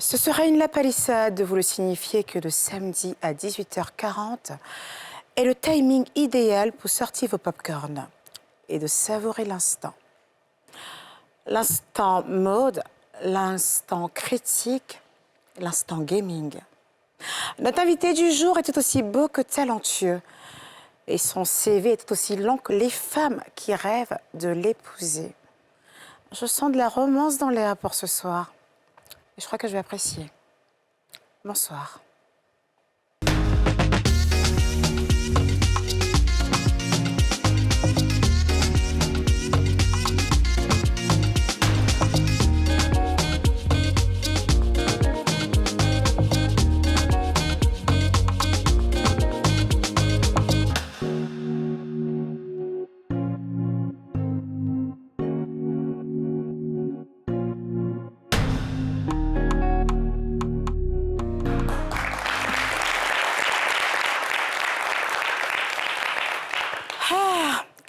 Ce sera une lapalissade de vous le signifier que le samedi à 18h40 est le timing idéal pour sortir vos pop-corn et de savourer l'instant. L'instant mode, l'instant critique, l'instant gaming. Notre invité du jour était aussi beau que talentueux et son CV était aussi long que les femmes qui rêvent de l'épouser. Je sens de la romance dans l'air pour ce soir. Et je crois que je vais apprécier. Bonsoir.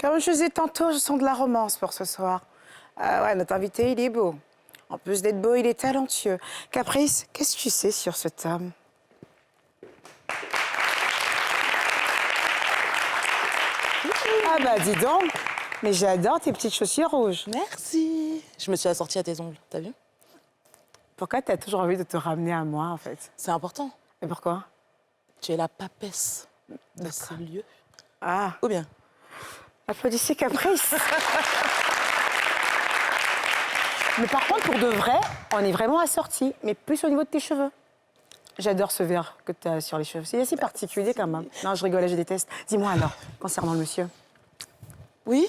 Comme je disais tantôt, je sens de la romance pour ce soir. Ouais, notre invité, il est beau. En plus d'être beau, il est talentueux. Caprice, qu'est-ce que tu sais sur cet homme? Ah bah dis donc, mais j'adore tes petites chaussures rouges. Merci. Je me suis assortie à tes ongles, t'as vu? Pourquoi t'as toujours envie de te ramener à moi, en fait? C'est important. Et pourquoi? Tu es la papesse de ce lieu. Ah, Ou bien? applaudissez Caprice. Mais par contre, pour de vrai, on est vraiment assortis, mais plus au niveau de tes cheveux. J'adore ce vert que tu as sur les cheveux. C'est assez particulier quand même. Non, je rigolais, je déteste. Dis-moi alors, concernant le monsieur, Oui?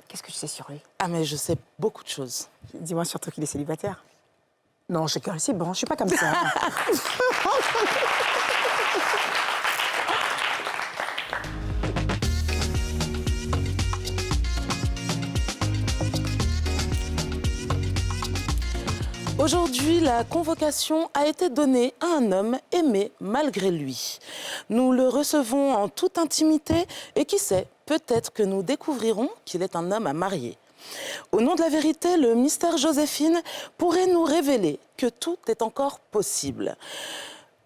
qu'est-ce que tu sais sur lui? Ah, mais je sais beaucoup de choses. Dis-moi surtout qu'il est célibataire. Non, je rigole, c'est bon, je suis pas comme ça. Aujourd'hui, la convocation a été donnée à un homme aimé malgré lui. Nous le recevons en toute intimité et qui sait, peut-être que nous découvrirons qu'il est un homme à marier. Au nom de la vérité, le mystère Joséphine pourrait nous révéler que tout est encore possible.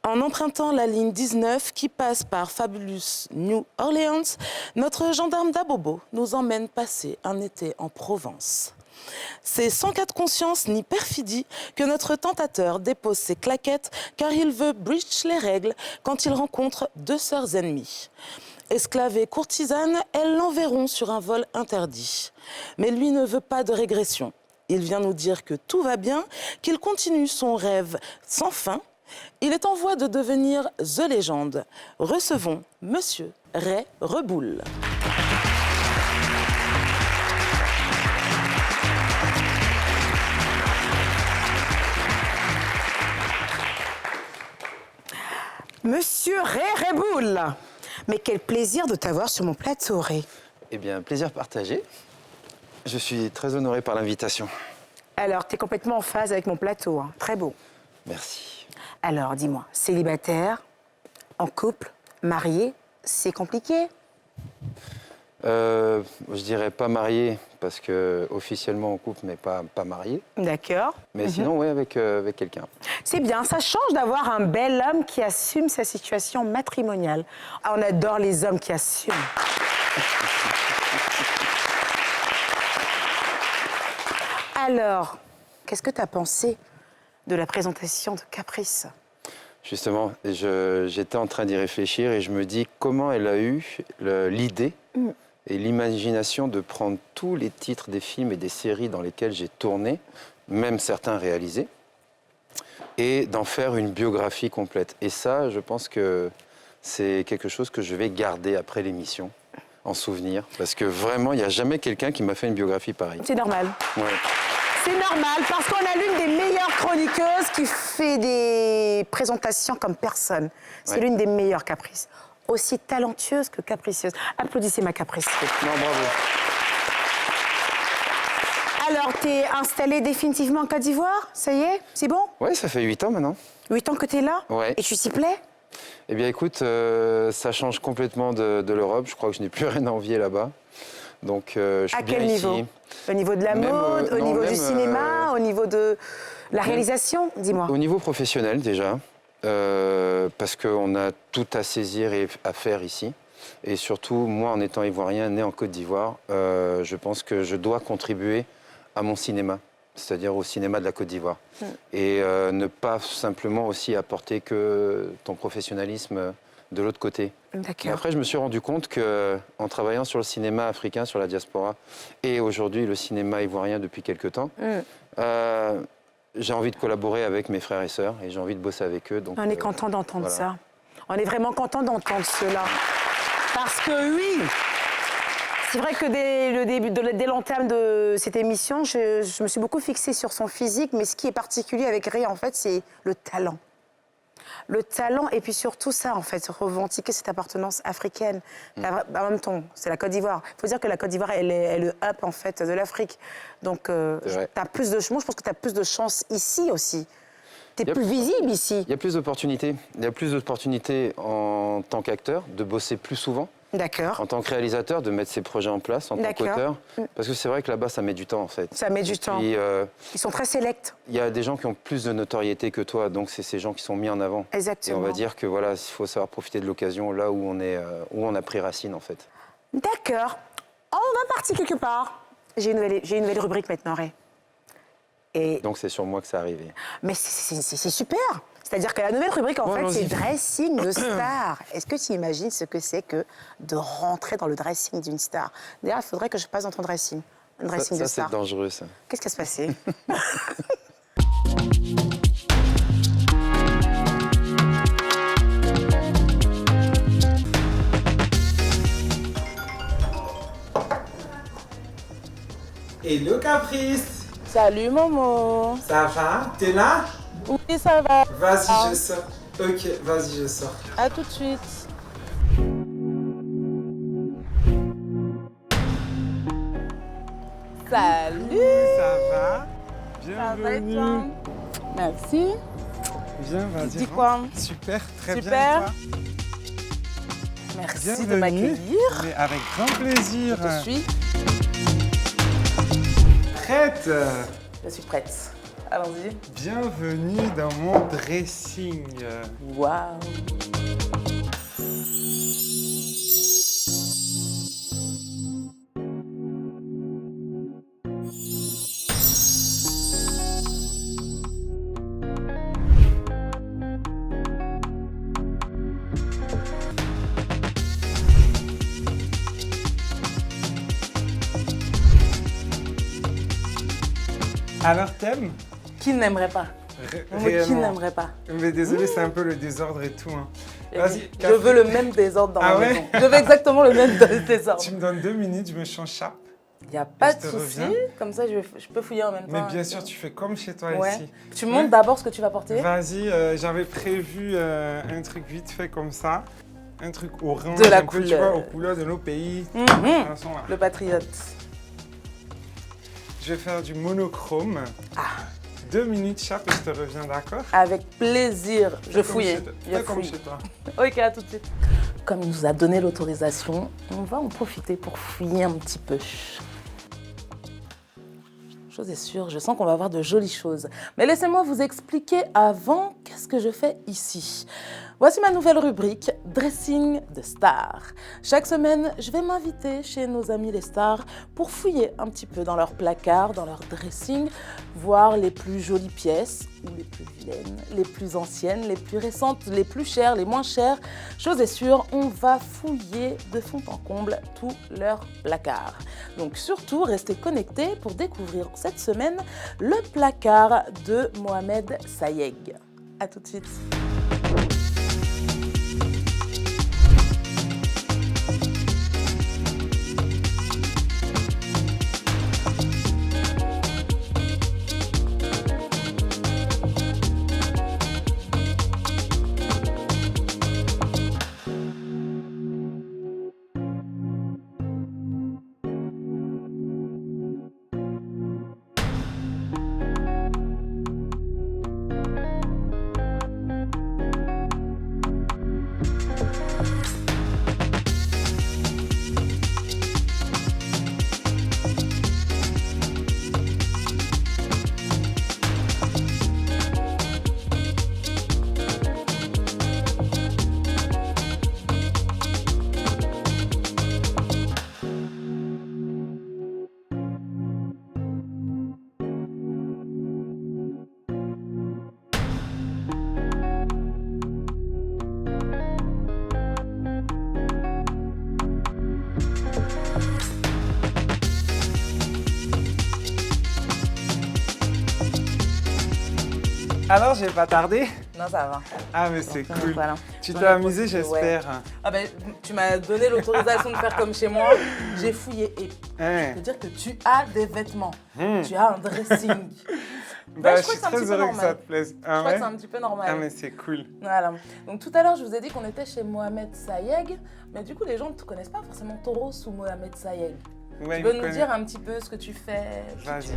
En empruntant la ligne 19 qui passe par Fabulous New Orleans, notre gendarme d'Abobo nous emmène passer un été en Provence. C'est sans cas de conscience ni perfidie que notre tentateur dépose ses claquettes car il veut breach les règles quand il rencontre deux sœurs ennemies. Esclave et courtisane, elles l'enverront sur un vol interdit. Mais lui ne veut pas de régression. Il vient nous dire que tout va bien, qu'il continue son rêve sans fin. Il est en voie de devenir The Légende. Recevons Monsieur Ray Reboul. Monsieur Ray Reboul, mais quel plaisir de t'avoir sur mon plateau, Ray. Eh bien, plaisir partagé. Je suis très honoré par l'invitation. Alors, t'es complètement en phase avec mon plateau, hein. Très beau. Merci. Alors, dis-moi, célibataire, en couple, marié, c'est compliqué? Je dirais pas marié, parce que officiellement en couple, mais pas marié. D'accord. Mais sinon, oui, avec quelqu'un. C'est bien, ça change d'avoir un bel homme qui assume sa situation matrimoniale. Ah, on adore les hommes qui assument. Alors, qu'est-ce que tu as pensé de la présentation de Caprice? Justement, j'étais en train d'y réfléchir et je me dis comment elle a eu l'idée et l'imagination de prendre tous les titres des films et des séries dans lesquels j'ai tourné, même certains réalisés, et d'en faire une biographie complète. Et ça, je pense que c'est quelque chose que je vais garder après l'émission, en souvenir, parce que vraiment, il n'y a jamais quelqu'un qui m'a fait une biographie pareille. C'est normal. Ouais. C'est normal, parce qu'on a l'une des meilleures chroniqueuses qui fait des présentations comme personne. C'est Ouais. l'une des meilleures Caprice. Aussi talentueuse que capricieuse. Applaudissez ma Caprice. Non, bravo. Alors, t'es installée définitivement en Côte d'Ivoire? Ça y est? C'est bon? Oui, ça fait 8 ans maintenant. 8 ans que t'es là? Ouais. Et tu t'y plais? Eh bien, écoute, ça change complètement de l'Europe. Je crois que je n'ai plus rien à envier là-bas. Donc, je suis À bien quel ici. niveau? Au niveau de la Même, mode, au non, niveau même, du cinéma, au niveau de La réalisation, dis-moi. Au niveau professionnel déjà, parce qu'on a tout à saisir et à faire ici. Et surtout, moi, en étant ivoirien, né en Côte d'Ivoire, je pense que je dois contribuer à mon cinéma, c'est-à-dire au cinéma de la Côte d'Ivoire. Et ne pas simplement aussi apporter que ton professionnalisme de l'autre côté. D'accord. Après, je me suis rendu compte qu'en travaillant sur le cinéma africain, sur la diaspora, et aujourd'hui le cinéma ivoirien depuis quelques temps, j'ai envie de collaborer avec mes frères et sœurs et j'ai envie de bosser avec eux. Donc, On est content d'entendre voilà. ça. On est vraiment content d'entendre cela. Parce que oui, c'est vrai que dès l'entame de cette émission, je me suis beaucoup fixée sur son physique, mais ce qui est particulier avec Ray, en fait, c'est le talent. Le talent et puis surtout ça, en fait, revendiquer cette appartenance africaine. En même temps, c'est la Côte d'Ivoire. Il faut dire que la Côte d'Ivoire, elle est le hub, en fait, de l'Afrique. Donc, t'as plus de, moi, je pense que tu as plus de chance ici aussi. Tu es plus visible ici. Il y a plus d'opportunités. Il y a plus d'opportunités en tant qu'acteur, de bosser plus souvent. D'accord. En tant que réalisateur, de mettre ses projets en place en tant qu'auteur. Parce que c'est vrai que là-bas, ça met du temps, en fait. Ça met du temps. Puis, ils sont très sélects. il y a des gens qui ont plus de notoriété que toi, donc c'est ces gens qui sont mis en avant. Exactement. Et on va dire que voilà, il faut savoir profiter de l'occasion là où on est, où on a pris racine, en fait. D'accord. On va partir quelque part. J'ai une nouvelle rubrique maintenant, Ray. Et... Donc c'est sur moi que ça arrivait. Mais c'est super. C'est-à-dire que la nouvelle rubrique, en fait, c'est dressing de star. Est-ce que tu imagines ce que c'est que de rentrer dans le dressing d'une star? D'ailleurs, il faudrait que je passe dans ton dressing. Un dressing de star. Ça, c'est dangereux, ça. Qu'est-ce qui va se passer? Hello Caprice. Salut Momo. Ça va? T'es là? Oui, ça va. Vas-y, je sors. Ok, vas-y, je sors. À tout de suite. Salut. Ça va? Ça va et Bienvenue. toi? Merci. Viens, vas-y. Dis quoi? Super, très Super. bien. Et toi? Merci Bienvenue. de m'accueillir. Mais avec grand plaisir. Je suis Prête? Je suis prête. Allons-y. Bienvenue dans mon dressing. Waouh. Alors, t'aimes? Qui n'aimerait pas? Qui Réellement. n'aimerait pas? Mais désolé, c'est un peu le désordre et tout. Hein. Vas-y, Je veux le même désordre dans Ah ma ouais? maison. Je veux exactement le même désordre. Tu me donnes 2 minutes, je me change chape. Il n'y a pas Je de te souci. reviens. Comme ça, je peux fouiller en même temps. Mais bien sûr, tu fais comme chez toi Ouais. ici. Tu montres d'abord ce que tu vas porter. Vas-y, j'avais prévu un truc vite fait comme ça. Un truc orange, De la un peu, tu couleur. vois, aux couleurs de nos pays. Mhm. Attention, là. Le patriote. Je vais faire du monochrome. 2 minutes chaque et je te reviens, d'accord? Avec plaisir. Je fouille. Fais comme chez toi. Ok, à tout de suite. Comme il nous a donné l'autorisation, on va en profiter pour fouiller un petit peu. Chose est sûre, je sens qu'on va voir de jolies choses. Mais laissez-moi vous expliquer avant qu'est-ce que je fais ici. Voici ma nouvelle rubrique, Dressing de stars. Chaque semaine, je vais m'inviter chez nos amis les stars pour fouiller un petit peu dans leur placard, dans leur dressing, voir les plus jolies pièces ou les plus vilaines, les plus anciennes, les plus récentes, les plus chères, les moins chères. Chose est sûre, on va fouiller de fond en comble tous leurs placards. Donc surtout, restez connectés pour découvrir cette semaine le placard de Mohamed Sayeg. À tout de suite. Alors, j'ai pas tardé? Non, ça va. Ah, mais c'est Donc, cool. voilà. Tu J'en t'es ai amusé, profité, j'espère. Ah ben, tu m'as donné l'autorisation de faire comme chez moi. J'ai fouillé et Hein. je peux dire que tu as des vêtements. Hmm. Tu as un dressing. Bah, je je crois suis que c'est un très petit peu heureux que ça normal. te plaise. Je Ah crois que ouais? c'est un petit peu normal. Ah, mais c'est cool. Voilà. Donc tout à l'heure, je vous ai dit qu'on était chez Mohamed Sayeg, mais du coup, les gens ne te connaissent pas forcément Tauros ou Mohamed Sayeg. Ouais, Tu il peux me nous connaît. dire un petit peu ce que tu fais? Vas-y.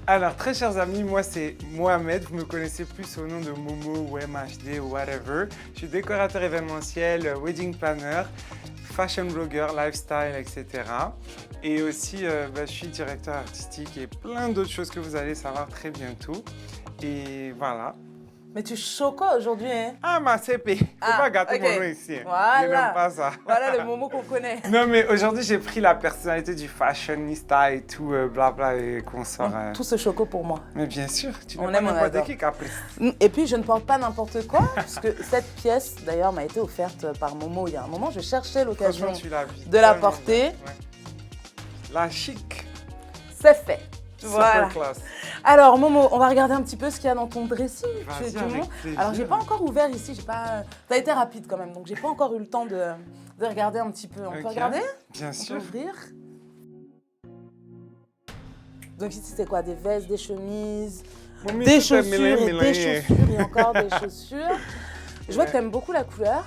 Alors, très chers amis, moi c'est Mohamed. Vous me connaissez plus au nom de Momo ou MHD ou whatever. Je suis décorateur événementiel, wedding planner, fashion blogger, lifestyle, etc. Et aussi, je suis directeur artistique et plein d'autres choses que vous allez savoir très bientôt. Et voilà. Mais tu choco aujourd'hui, hein? Ah, ma CP. Faut Ah, pas gâter ok. mon nom ici. Voilà. Je n'aime pas ça. Voilà le Momo qu'on connaît. Non, mais aujourd'hui, j'ai pris la personnalité du fashionista et tout, blabla, et qu'on sort. Tout ce choco pour moi. Mais bien sûr, tu On n'es pas aime, on n'importe adore. qui, Caprice. Et puis, je ne porte pas n'importe quoi, puisque cette pièce, d'ailleurs, m'a été offerte par Momo il y a un moment. Je cherchais l'occasion Franchement, tu l'as vu. de la tellement porter. bien, ouais. La chic. C'est fait. Super Voilà. classe. Alors, Momo, on va regarder un petit peu ce qu'il y a dans ton dressing. Vas-y, Tu avec montres. plaisir. Alors, j'ai pas encore ouvert ici. J'ai pas. T'as été rapide quand même, donc j'ai pas encore eu le temps de regarder un petit peu. On peut Ok. regarder? Bien On peut sûr. ouvrir. Donc ici, c'est quoi? Des vestes, des chemises, Momi, des tout est chaussures mêlé, et des mêlé. chaussures et encore des chaussures. Je vois Ouais. que t'aimes beaucoup la couleur.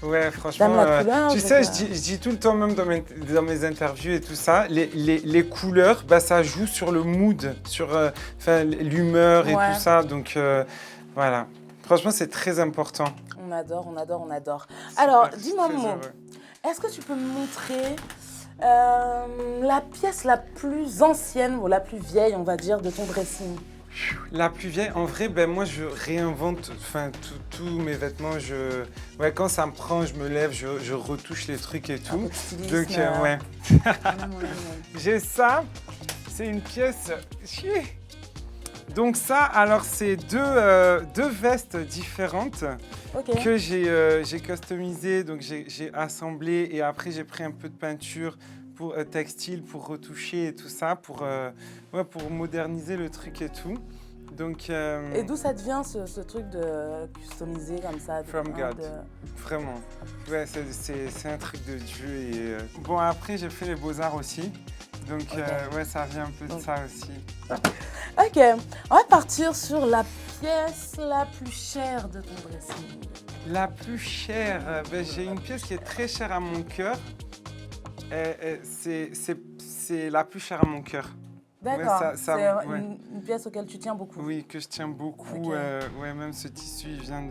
Ouais, franchement. T'aimes la couleur, tu donc, sais, je dis tout le temps, même dans mes interviews et tout ça, les couleurs, bah, ça joue sur le mood, sur l'humeur et Ouais. tout ça. Donc, voilà. Franchement, c'est très important. On adore, on adore, on adore. Alors, Super, dis-moi, très Momo, heureux. est-ce que tu peux me montrer la pièce la plus ancienne ou la plus vieille, on va dire, de ton dressing? La plus vieille, en vrai, ben moi je réinvente tous mes vêtements. Ouais, quand ça me prend, je me lève, je retouche les trucs et Un tout. peu de stylisme, Donc ouais. on aime. J'ai ça, c'est une pièce. Chier. Donc ça, alors c'est deux vestes différentes Ok. que j'ai customisées, donc j'ai assemblé et après j'ai pris un peu de peinture pour textile pour retoucher et tout ça, pour moderniser le truc et tout. Donc Et d'où ça te vient ce truc de customiser comme ça? From God. Vraiment. Ouais, c'est un truc de Dieu. Et, bon, après, j'ai fait les beaux-arts aussi. Donc, Ok. ouais, ça vient un peu de ça aussi. Ok, on va partir sur la pièce la plus chère de ton dressing. La plus chère, j'ai une pièce qui est très chère à mon cœur. C'est la plus chère à mon cœur. D'accord, ça- c'est ouais. une pièce auquel tu tiens beaucoup. Oui, que je tiens beaucoup. Ok. Ouais, même ce tissu, il vient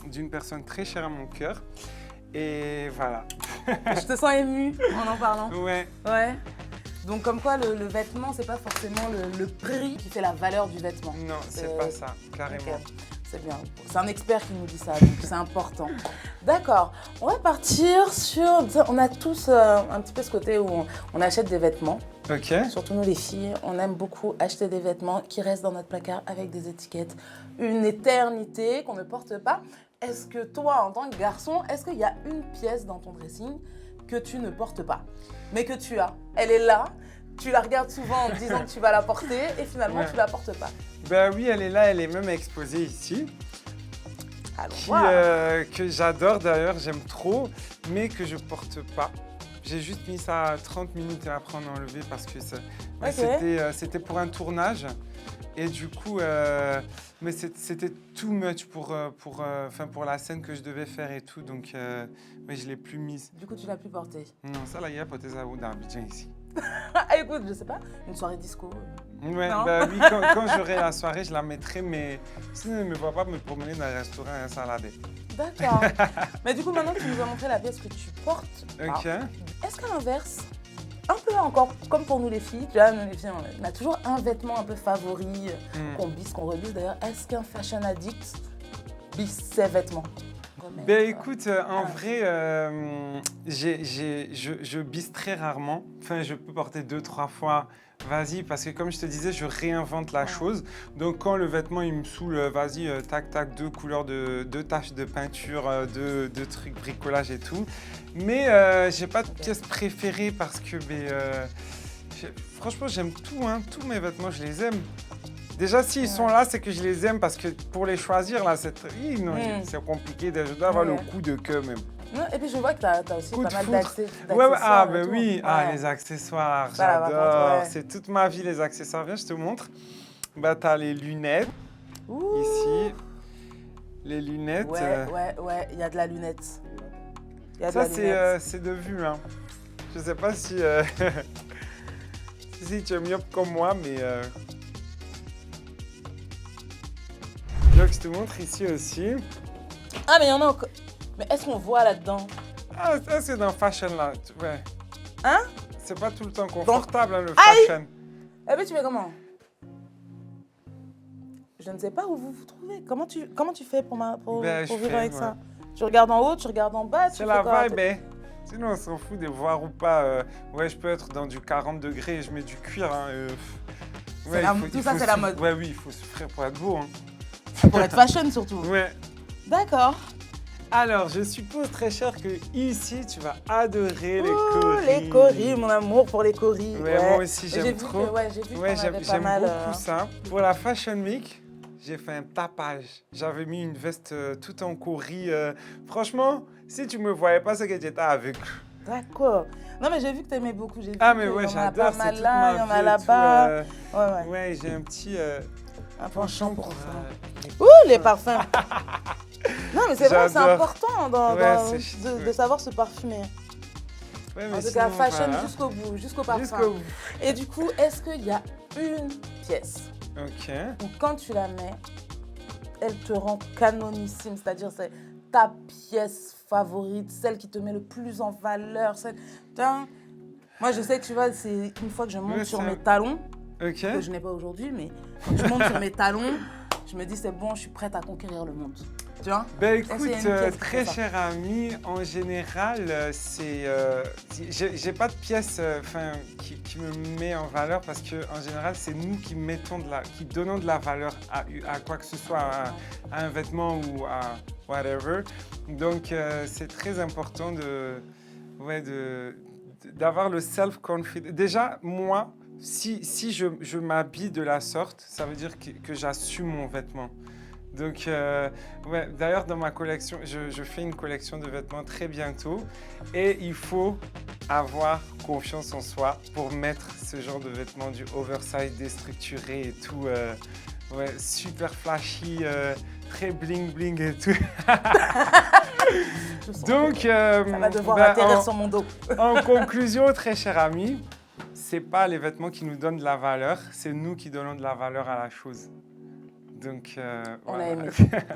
d'une personne très chère à mon cœur. Et voilà. Je te sens émue en parlant. Ouais. Ouais. Donc comme quoi le vêtement, c'est pas forcément le prix qui fait la valeur du vêtement. Non, c'est pas ça, carrément. Ok, c'est bien. C'est un expert qui nous dit ça, donc c'est important. D'accord. On va partir sur... On a tous un petit peu ce côté où on achète des vêtements. Ok. Surtout nous les filles, on aime beaucoup acheter des vêtements qui restent dans notre placard avec des étiquettes. Une éternité qu'on ne porte pas. Est-ce que toi, en tant que garçon, est-ce qu'il y a une pièce dans ton dressing que tu ne portes pas, mais que tu as? Elle est là, tu la regardes souvent en te disant que tu vas la porter et finalement Ouais. tu la portes pas. Ben oui, elle est là, elle est même exposée ici. Allons Qui, voir. que j'adore d'ailleurs, j'aime trop, mais que je porte pas. J'ai juste mis ça à 30 minutes et après on a enlevé parce que Ok. c'était pour un tournage. Et du coup, mais c'était too much pour la scène que je devais faire et tout, donc mais je ne l'ai plus mise. Du coup, tu l'as plus portée. Non, ça là, il y a peut-être ça dans Abidjan ici. Ah, écoute, je sais pas, une soirée disco. Ouais, Non. bah oui, quand j'aurai la soirée, je la mettrai, mais sinon, ne me vois pas me promener dans un restaurant et un saladé. D'accord. Mais du coup, maintenant que tu nous as montré la pièce que tu portes, Ok. est-ce qu'à l'inverse, un peu encore comme pour nous les filles, tu vois, nous les filles, on a toujours un vêtement un peu favori, qu'on bise, qu'on rebise d'ailleurs. Est-ce qu'un fashion addict bise ses vêtements? Ben écoute, en vrai, je bise très rarement. Enfin, je peux porter 2-3 fois, vas-y, parce que comme je te disais, je réinvente la chose. Donc quand le vêtement il me saoule, vas-y, tac tac, 2 couleurs, deux taches de peinture, deux trucs bricolage et tout. Mais j'ai pas de pièce préférée parce que, franchement, j'aime tout, hein. Tous mes vêtements, je les aime. Déjà, s'ils sont là, c'est que je les aime parce que pour les choisir, là, c'est compliqué. Je dois avoir le coup de queue même. Non, et puis je vois que tu as aussi Coup pas de mal foudre. d'accessoires. Ouais, ah, ben et tout. oui, Ouais. ah, les accessoires, Voilà, par j'adore. contre, ouais. C'est toute ma vie, les accessoires. Viens, je te montre. Bah, t'as les lunettes, Ouh. ici. Les lunettes. Ouais, il y a de la lunette. Il y a de Ça, la lunette. c'est de vue, hein. Je sais pas si, si tu es myope comme moi, mais... Donc, je te montre ici aussi. Ah, mais il y en a encore. Mais est-ce qu'on voit là-dedans? Ah, ça, c'est dans fashion, là. Ouais. Hein? C'est pas tout le temps confortable, hein, le Aïe! fashion. Eh bien, tu fais comment? Je ne sais pas où vous vous trouvez. Comment tu fais pour Ben, je vivre fais, avec ouais. ça? Tu regardes en haut, tu regardes en bas, tu C'est fais la quoi? vibe, hein. Sinon, on s'en fout de voir ou pas. Ouais, je peux être dans du 40 degrés et je mets du cuir. Hein, ouais, tout ça, c'est la mode. Ouais, oui, il faut souffrir pour être beau. Hein. Pour être fashion surtout. Ouais. D'accord. Alors, je suppose, très cher, que ici, tu vas adorer les Ouh, coris. les coris, mon amour pour les coris. Ouais, moi aussi, J'ai j'aime vu trop. j'ai vu Ouais, qu'on avait pas j'aime mal. beaucoup ça. Pour la Fashion Week, j'ai fait un tapage. J'avais mis une veste tout en coris. Franchement, si tu me voyais pas, c'est que j'étais avec. D'accord. Non, mais j'ai vu que tu aimais beaucoup. J'ai vu Ah, mais qu'il ouais, y en a j'adore. pas C'est mal toute là, ma il y en vie a et là-bas. tout, Ouais. Ouais, j'ai un petit Un penchant pour ça. les Ouh, les parfums. Non, mais c'est vrai, c'est J'adore. important Ouais, c'est- de savoir se parfumer. Ouais, mais En tout cas, sinon, fashion voilà. jusqu'au bout, jusqu'au parfum. Jusqu'au bout. Et du coup, est-ce qu'il y a une pièce Ok. où quand tu la mets, elle te rend canonissime, c'est-à-dire c'est ta pièce favorite, celle qui te met le plus en valeur. Putain, moi, je sais que tu vois, c'est une fois que je monte Ouais, sur c'est- mes talons, Ok. que je n'ai pas aujourd'hui, mais quand je monte sur mes talons, je me dis c'est bon, je suis prête à conquérir le monde. Tu vois? Ben Est-ce écoute, qu'il y a une pièce qui très fait ça? cher ami, en général, j'ai pas de pièce qui me met en valeur parce que en général, c'est nous qui donnons de la valeur à quoi que ce soit, à un vêtement ou à whatever. Donc c'est très important d'avoir le self-confidence. Déjà, moi, si je m'habille de la sorte, ça veut dire que j'assume mon vêtement. Donc, ouais, d'ailleurs, dans ma collection, je fais une collection de vêtements très bientôt et il faut avoir confiance en soi pour mettre ce genre de vêtements, du oversize déstructuré et tout, ouais, super flashy, très bling bling et tout. Je sens Donc, que ça va devoir atterrir sur mon dos. en conclusion, très cher ami, c'est pas les vêtements qui nous donnent de la valeur, c'est nous qui donnons de la valeur à la chose. Donc, On voilà. a aimé.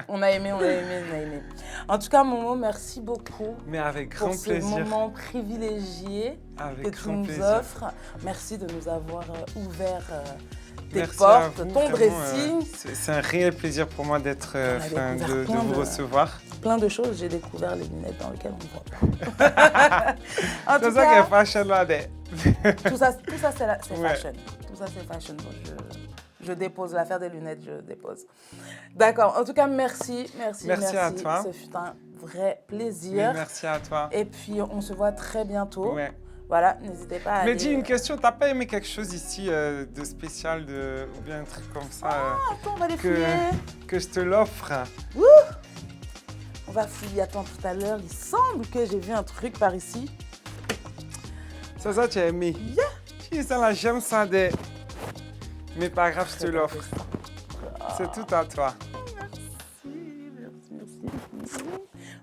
On a aimé. En tout cas, Momo, merci beaucoup Mais avec pour grand ce plaisir. moment privilégié Avec que tu grand nous plaisir. offres. Merci de nous avoir ouvert tes Merci à portes, vous, ton vraiment, dressing. c'est un réel plaisir pour moi d'être, On a découvert de plein vous de- recevoir. Plein de choses. J'ai découvert les lunettes dans lesquelles on ne voit pas. En C'est tout ça qui est cas, fashion là. tout ça c'est Ouais. fashion. Tout ça, c'est fashion. Bon, je dépose l'affaire des lunettes, je dépose. D'accord. En tout cas, merci. Merci à toi. Ce fut un vrai Mais plaisir. merci à toi. Et puis, on se voit très bientôt. Ouais. Voilà, n'hésitez pas à Mais aller... dis une question, t'as pas aimé quelque chose ici de spécial ou bien un truc comme ça Attends, on va les que- fouiller. que je te l'offre? On va fouiller. Attends, tout à l'heure, il semble que j'ai vu un truc par ici. Ça, tu as aimé? Si, ça là, j'aime ça des... Mais pas grave, je te l'offre. C'est tout à toi. Merci.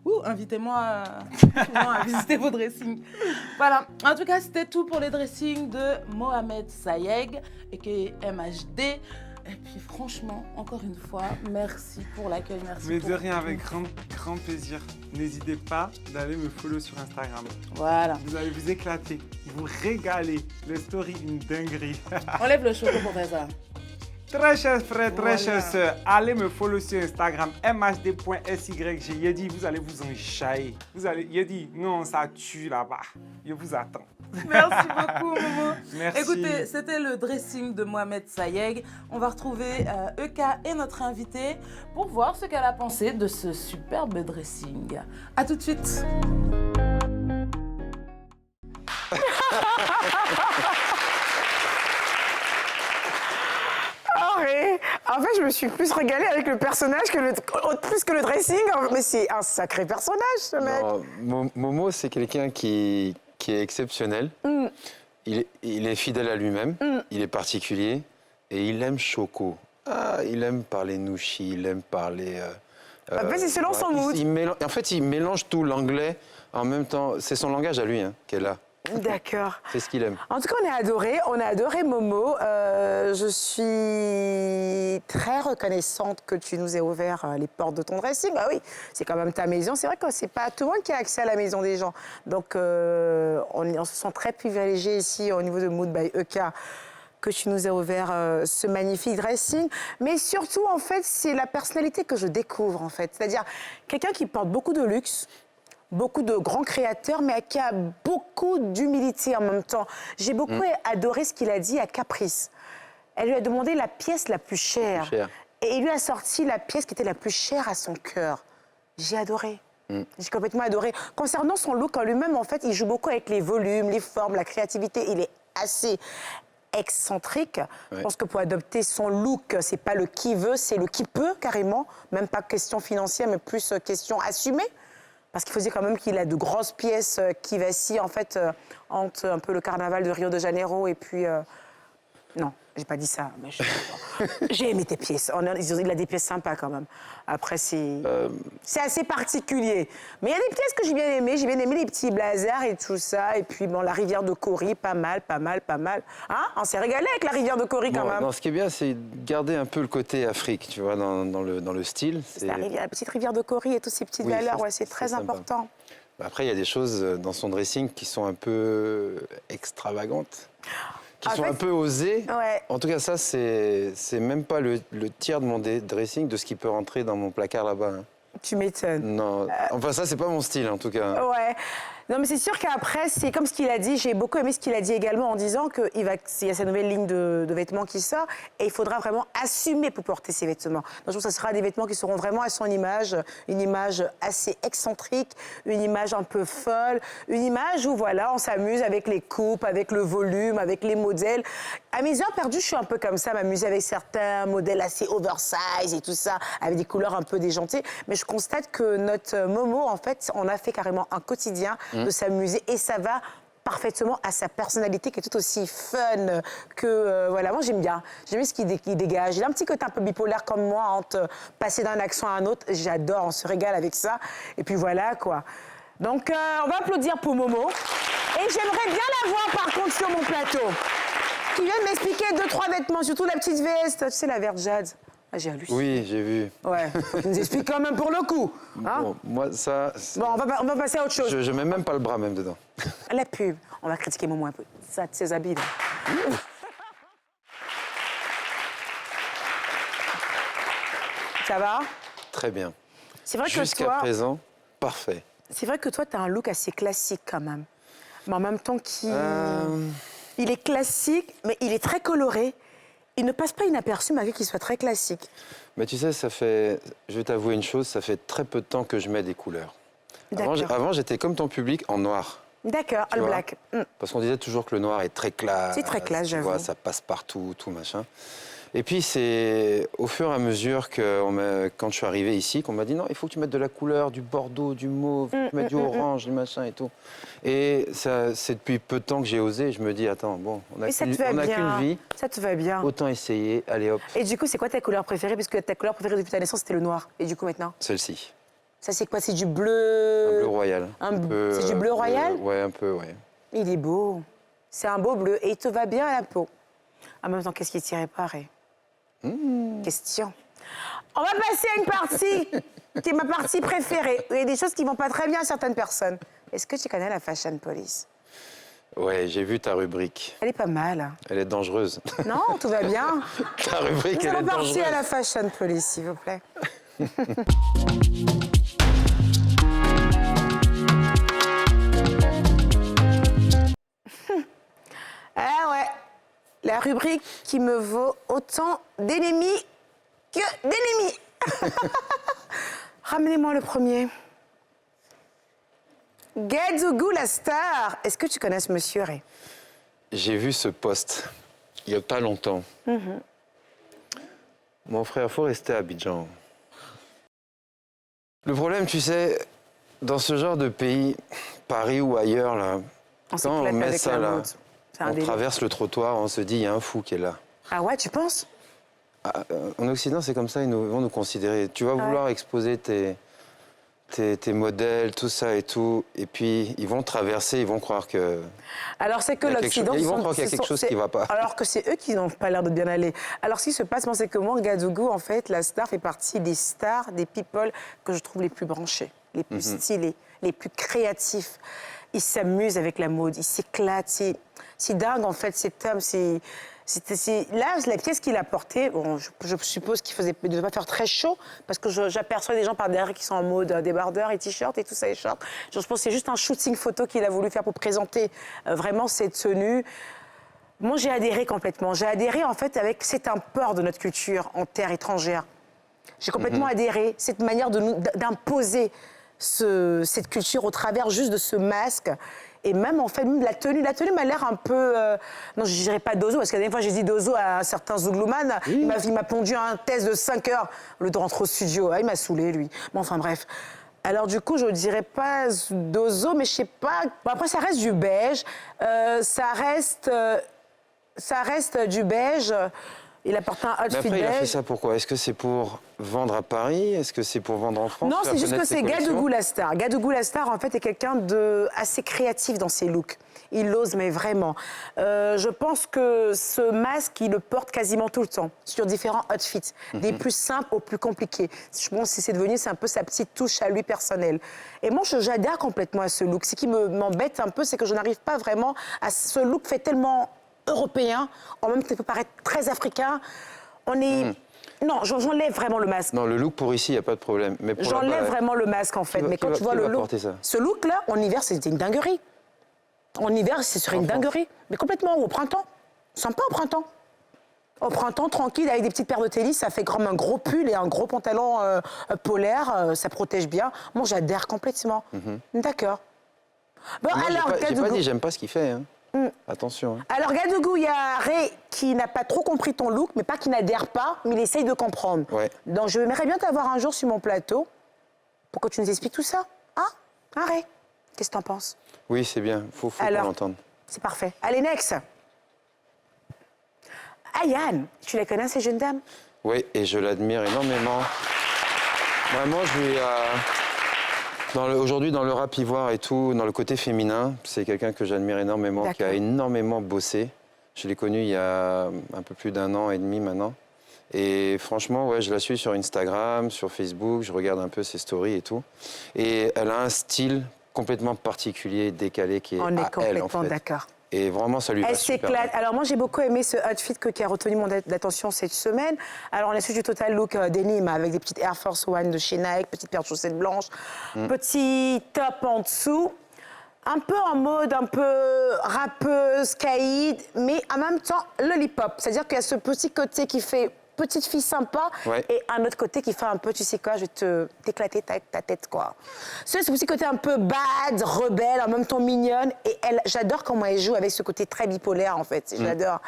Ouh, invitez-moi à visiter vos dressings. Voilà. En tout cas, c'était tout pour les dressings de Mohamed Sayeg et qui est MHD. Et puis franchement, encore une fois, merci pour l'accueil, merci Mais pour de rien, tout. avec grand plaisir. N'hésitez pas d'aller me follow sur Instagram. Voilà. Vous allez vous éclater, vous régaler. Le story, une dinguerie. Enlève le choco pour faire ça. Très chers frères, très Voilà. chères sœurs, allez me follow sur Instagram, mhd.syg. J'ai dit, vous allez vous enjailler. J'ai dit, non, ça tue là-bas. Je vous attends. Merci beaucoup, Momo. Merci. Écoutez, c'était le dressing de Mohamed Sayeg. On va retrouver Eka et notre invité pour voir ce qu'elle a pensé de ce superbe dressing. À tout de suite. En fait, je me suis plus régalée avec le personnage plus que le dressing. Mais c'est un sacré personnage, ce mec. Non, Momo, c'est quelqu'un qui est exceptionnel. Il est fidèle à lui-même, il est particulier et il aime Choco. Ah, il aime parler nouchi, il aime parler... en fait, c'est selon son mood. En fait, il mélange tout l'anglais en même temps. C'est son langage à lui qu'elle a. D'accord. C'est ce qu'il aime. En tout cas, on a adoré Momo. Je suis très reconnaissante que tu nous aies ouvert les portes de ton dressing. Bah oui, c'est quand même ta maison. C'est vrai que c'est pas tout le monde qui a accès à la maison des gens. Donc, on se sent très privilégié ici au niveau de Mood by EK que tu nous aies ouvert ce magnifique dressing. Mais surtout, en fait, c'est la personnalité que je découvre, en fait. C'est-à-dire quelqu'un qui porte beaucoup de luxe, beaucoup de grands créateurs, mais qui a beaucoup d'humilité en même temps. J'ai beaucoup adoré ce qu'il a dit à Caprice. Elle lui a demandé la pièce la plus chère. Et il lui a sorti la pièce qui était la plus chère à son cœur. J'ai adoré. J'ai complètement adoré. Concernant son look en lui-même, en fait, il joue beaucoup avec les volumes, les formes, la créativité. Il est assez excentrique. Je pense que pour adopter son look, c'est pas le qui veut, c'est le qui peut, carrément. Même pas question financière, mais plus question assumée. Parce qu'il faut dire quand même qu'il a de grosses pièces qui vacillent, en fait, entre un peu le carnaval de Rio de Janeiro et puis... Non, j'ai pas dit ça. Mais j'ai aimé tes pièces. Il a des pièces sympas quand même. Après, c'est assez particulier. Mais il y a des pièces que j'ai bien aimées. J'ai bien aimé les petits blazers et tout ça. Et puis, bon, la rivière de Cori, pas mal. Hein? On s'est régalé avec la rivière de Cori quand même. Non, ce qui est bien, c'est garder un peu le côté Afrique, tu vois, dans le style. C'est la petite rivière de Cori et toutes ces petites valeurs. Ouais, c'est très important. Après, il y a des choses dans son dressing qui sont un peu extravagantes. Qui sont un peu osés. Ouais. En tout cas, ça, c'est même pas le tiers de mon dressing de ce qui peut rentrer dans mon placard là-bas. Tu m'étonnes. Non, enfin ça, c'est pas mon style en tout cas. Ouais. Non, mais c'est sûr qu'après, c'est comme ce qu'il a dit. J'ai beaucoup aimé ce qu'il a dit également en disant qu'il y a sa nouvelle ligne de vêtements qui sort et il faudra vraiment assumer pour porter ces vêtements. Donc, je trouve que ce sera des vêtements qui seront vraiment à son image, une image assez excentrique, une image un peu folle, une image où voilà, on s'amuse avec les coupes, avec le volume, avec les modèles. À mes heures perdues, je suis un peu comme ça, m'amuser avec certains modèles assez oversize et tout ça, avec des couleurs un peu déjantées. Mais je constate que notre Momo, en fait, on a fait carrément un quotidien de s'amuser et ça va parfaitement à sa personnalité qui est tout aussi fun que voilà, moi j'aime bien ce qu'il dégage. Il a un petit côté un peu bipolaire comme moi entre passer d'un accent à un autre, j'adore, on se régale avec ça et puis voilà quoi. Donc on va applaudir pour Momo et j'aimerais bien la voir par contre sur mon plateau qui vient de m'expliquer 2-3 vêtements, surtout la petite veste, tu sais la verte jade. Ah, j'ai halluciné. Oui, j'ai vu. Ouais, faut qu'il nous explique quand même pour le coup. Hein? Bon, moi, ça... Bon, on va passer à autre chose. Je mets même pas le bras même dedans. La pub. On va critiquer Momo un peu. Ça, de ses habits, là. Ça va? Très bien. C'est vrai que jusqu'à toi... présent, parfait. C'est vrai que toi, tu as un look assez classique quand même. Mais en même temps, il est classique, mais il est très coloré. Il ne passe pas inaperçu malgré qu'il soit très classique. Mais tu sais, je vais t'avouer une chose, ça fait très peu de temps que je mets des couleurs. Avant, j'étais comme ton public en noir. D'accord, all black. Parce qu'on disait toujours que le noir est très classe. C'est très classe, j'avoue. Ça passe partout, tout machin. Et puis, c'est au fur et à mesure que, quand je suis arrivé ici, qu'on m'a dit non, il faut que tu mettes de la couleur, du bordeaux, du mauve, tu mettes du orange, du machin et tout. Et c'est depuis peu de temps que j'ai osé. Je me dis, attends, bon, on n'a qu'une vie. Ça te va bien. Autant essayer, allez hop. Et du coup, c'est quoi ta couleur préférée? Parce que ta couleur préférée depuis ta naissance, c'était le noir. Et du coup, maintenant? Celle-ci. Ça, c'est quoi? C'est du bleu... Un bleu royal. C'est du bleu royal? Ouais, un peu, ouais. Il est beau. C'est un beau bleu. Et il te va bien à la peau. En même temps, qu'est-ce qui t'y réparait? Question. On va passer à une partie qui est ma partie préférée. Il y a des choses qui vont pas très bien à certaines personnes. Est-ce que tu connais la Fashion Police? Ouais, j'ai vu ta rubrique. Elle est pas mal. Elle est dangereuse. Non, tout va bien. Ta rubrique, elle est dangereuse. Nous allons passer à la Fashion Police, s'il vous plaît. Ah ouais, la rubrique qui me vaut autant d'ennemis que d'ennemis. Ramenez-moi le premier. Gadzougou la star. Est-ce que tu connais ce monsieur, Ray? J'ai vu ce post il n'y a pas longtemps. Mon frère, il faut rester à Abidjan. Le problème, tu sais, dans ce genre de pays, Paris ou ailleurs, là, quand on s'éclate met avec ça la là, mode. C'est un on délire. traverse le trottoir, on se dit, il y a un fou qui est là. Ah ouais, tu penses? En Occident, c'est comme ça, ils vont nous considérer. Tu vas vouloir exposer tes modèles, tout ça et tout, et puis ils vont traverser, ils vont croire que... Alors c'est que il y a quelque l'Occident... chose- ils vont croire qu'il y a quelque chose qui va pas. Alors que c'est eux qui n'ont pas l'air de bien aller. Alors ce qui se passe, moi, c'est que moi, Gadougou, en fait, la star fait partie des stars, des people que je trouve les plus branchés, les plus stylés, les plus créatifs. Ils s'amusent avec la mode, ils s'éclatent. C'est dingue, en fait, cet homme, Là, la pièce qu'il a portée, bon, je suppose qu'il ne devait pas faire très chaud, parce que j'aperçois des gens par derrière qui sont en mode débardeur et t-shirt et tout ça, et short. Je pense que c'est juste un shooting photo qu'il a voulu faire pour présenter vraiment cette tenue. Moi, j'ai adhéré complètement. J'ai adhéré, en fait, c'est un port de notre culture en terre étrangère. J'ai complètement adhéré. Cette manière d'imposer cette culture au travers juste de ce masque. Et même, en fait, même la tenue m'a l'air un peu... non, je ne dirais pas dozo, parce que la dernière fois, j'ai dit dozo à un certain Zouglouman. Il m'a pondu un test de 5 heures, le de rentrer au studio. Ah, il m'a saoulé, lui. Bon, enfin, bref. Alors, du coup, je ne dirais pas dozo, mais je ne sais pas... Bon, après, ça reste du beige. Ça reste du beige. Il a porté un Mais outfit après, il a fait beige. ça pourquoi? Est-ce que c'est pour vendre à Paris? Est-ce que c'est pour vendre en France? Non, faire c'est juste que connaître ses c'est collections? Gadougou la star. Gadougou la star, en fait, est quelqu'un de assez créatif dans ses looks. Il ose, mais vraiment. Je pense que ce masque, il le porte quasiment tout le temps, sur différents outfits, des plus simples aux plus compliqués. Je pense que c'est un peu sa petite touche à lui personnelle. Et moi, j'adhère complètement à ce look. Ce qui m'embête un peu, c'est que je n'arrive pas vraiment à... Ce look fait tellement européen, en même temps, il peut paraître très africain. On est... Non, j'enlève vraiment le masque. Non, le look pour ici, il n'y a pas de problème. Mais pour J'enlève là-bas, vraiment le masque, en fait. va- Mais qui quand va- tu vois qui le va look... porter ça Ce look-là, en hiver, c'était une dinguerie. En hiver, ce serait une dinguerie. Mais complètement, au printemps. Sympa au printemps. Au printemps, tranquille, avec des petites paires de tennis, ça fait comme un gros pull et un gros pantalon polaire. Ça protège bien. Moi, j'adhère complètement. D'accord. Bon, moi, alors, j'ai pas Gadougou. dit, j'aime pas ce qu'il fait. Hein. Attention. Hein. Alors, Gadougou, il y a Ray qui n'a pas trop compris ton look, mais pas qui n'adhère pas, mais il essaye de comprendre. Ouais. Donc, je aimerais bien t'avoir un jour sur mon plateau pour que tu nous expliques tout ça. Hein Ray, qu'est-ce que t'en penses? Oui, c'est bien. Faut qu'on Alors, l'entende. c'est parfait. Allez, next. Ayane, tu la connais, ces jeunes dames? Oui, et je l'admire énormément. Vraiment, je lui aujourd'hui, dans le rap ivoire et tout, dans le côté féminin, c'est quelqu'un que j'admire énormément, qui a D'accord. énormément bossé. Je l'ai connu il y a un peu plus d'1 an et demi maintenant. Et franchement, ouais, je la suis sur Instagram, sur Facebook, je regarde un peu ses stories et tout. Et elle a un style complètement particulier, décalé, qui est On est à elle, en complètement fait. d'accord. Et vraiment, ça lui va Elle super s'éclate. bien. Alors moi, j'ai beaucoup aimé ce outfit qui a retenu mon attention cette semaine. Alors on a su du total look denim avec des petites Air Force One de chez Nike, petite paire de chaussettes blanches, petit top en dessous, un peu en mode un peu rappeuse, caïd, mais en même temps lollipop. C'est-à-dire qu'il y a ce petit côté qui fait petite fille sympa Ouais. et un autre côté qui fait un peu, tu sais quoi, je vais t'éclater ta tête, quoi. C'est ce petit côté un peu bad, rebelle, en même temps mignonne. Et j'adore comment elle joue avec ce côté très bipolaire, en fait. J'adore.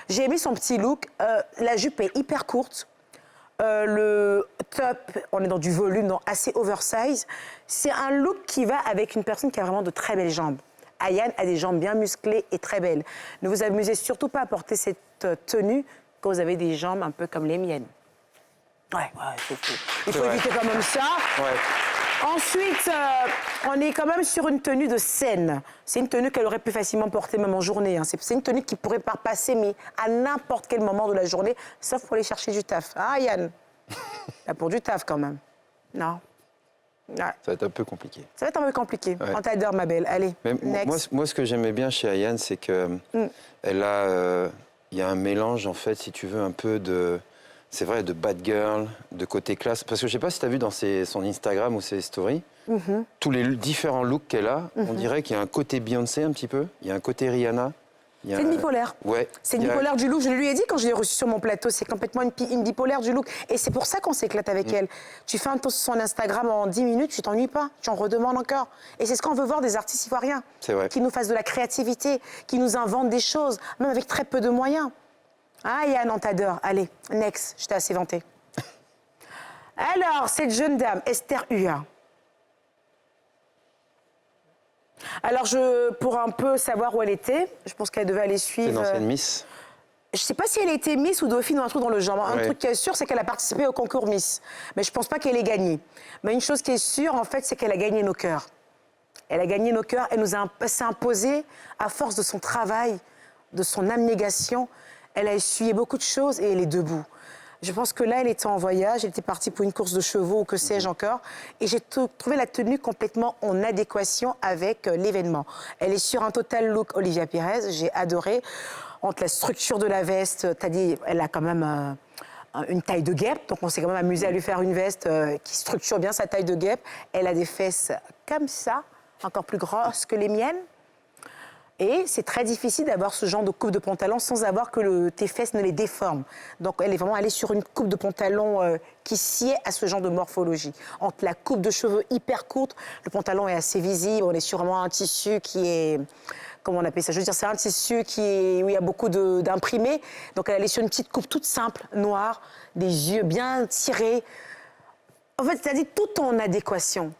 J'ai aimé son petit look. La jupe est hyper courte. Le top, on est dans du volume, donc assez oversize. C'est un look qui va avec une personne qui a vraiment de très belles jambes. Ayane a des jambes bien musclées et très belles. Ne vous amusez surtout pas à porter cette tenue quand vous avez des jambes un peu comme les miennes. Ouais, il faut vrai. éviter quand même ça. Ouais. Ensuite, on est quand même sur une tenue de scène. C'est une tenue qu'elle aurait pu facilement porter même en journée. Hein. C'est une tenue qui pourrait pas passer, mais à n'importe quel moment de la journée, sauf pour aller chercher du taf. Ah, Yann, là pour du taf quand même. Non. Ouais. Ça va être un peu compliqué. Ça va être un peu compliqué. Ouais. On t'adore, ma belle. Allez, Mais next. moi, ce que j'aimais bien chez Ayane, c'est que elle a, il y a un mélange, en fait, si tu veux, un peu de, c'est vrai, de bad girl, de côté classe. Parce que je sais pas si tu as vu dans son Instagram ou ses stories, tous les différents looks qu'elle a, on dirait qu'il y a un côté Beyoncé un petit peu, il y a un côté Rihanna. C'est une bipolaire. Ouais. C'est une Il y a- bipolaire du look. Je lui ai dit quand je l'ai reçue sur mon plateau, c'est complètement une bipolaire du look. Et c'est pour ça qu'on s'éclate avec elle. Tu fais un tour sur son Instagram en 10 minutes, tu t'ennuies pas, tu en redemandes encore. Et c'est ce qu'on veut voir des artistes ivoiriens. C'est vrai. Qui nous fassent de la créativité, qui nous inventent des choses, même avec très peu de moyens. Ah, Yann, on t'adore. Allez, next, je t'ai assez vanté. Alors, cette jeune dame, Esther Hua. Alors, pour un peu savoir où elle était, je pense qu'elle devait aller C'est suivre... une ancienne Miss. Je ne sais pas si elle a été Miss ou Dauphine ou un truc dans le genre. Un Ouais. truc qui est sûr, c'est qu'elle a participé au concours Miss. Mais je ne pense pas qu'elle ait gagné. Mais une chose qui est sûre, en fait, c'est qu'elle a gagné nos cœurs. Elle a gagné nos cœurs. Elle s'est imposée à force de son travail, de son abnégation. Elle a essuyé beaucoup de choses et elle est debout. Je pense que là, elle était en voyage, elle était partie pour une course de chevaux ou que sais-je encore. Et j'ai trouvé la tenue complètement en adéquation avec l'événement. Elle est sur un total look Olivia Pires, j'ai adoré. Entre la structure de la veste, t'as dit, elle a quand même une taille de guêpe, donc on s'est quand même amusé à lui faire une veste qui structure bien sa taille de guêpe. Elle a des fesses comme ça, encore plus grosses que les miennes. Et c'est très difficile d'avoir ce genre de coupe de pantalon sans avoir que tes fesses ne les déforment. Donc elle est vraiment allée sur une coupe de pantalon qui sied à ce genre de morphologie. Entre la coupe de cheveux hyper courte, le pantalon est assez visible, on est sur vraiment un tissu qui est... Comment on appelle ça? Je veux dire, c'est un tissu où il y a beaucoup d'imprimés. Donc elle est allée sur une petite coupe toute simple, noire, des yeux bien tirés. En fait, c'est-à-dire tout en adéquation.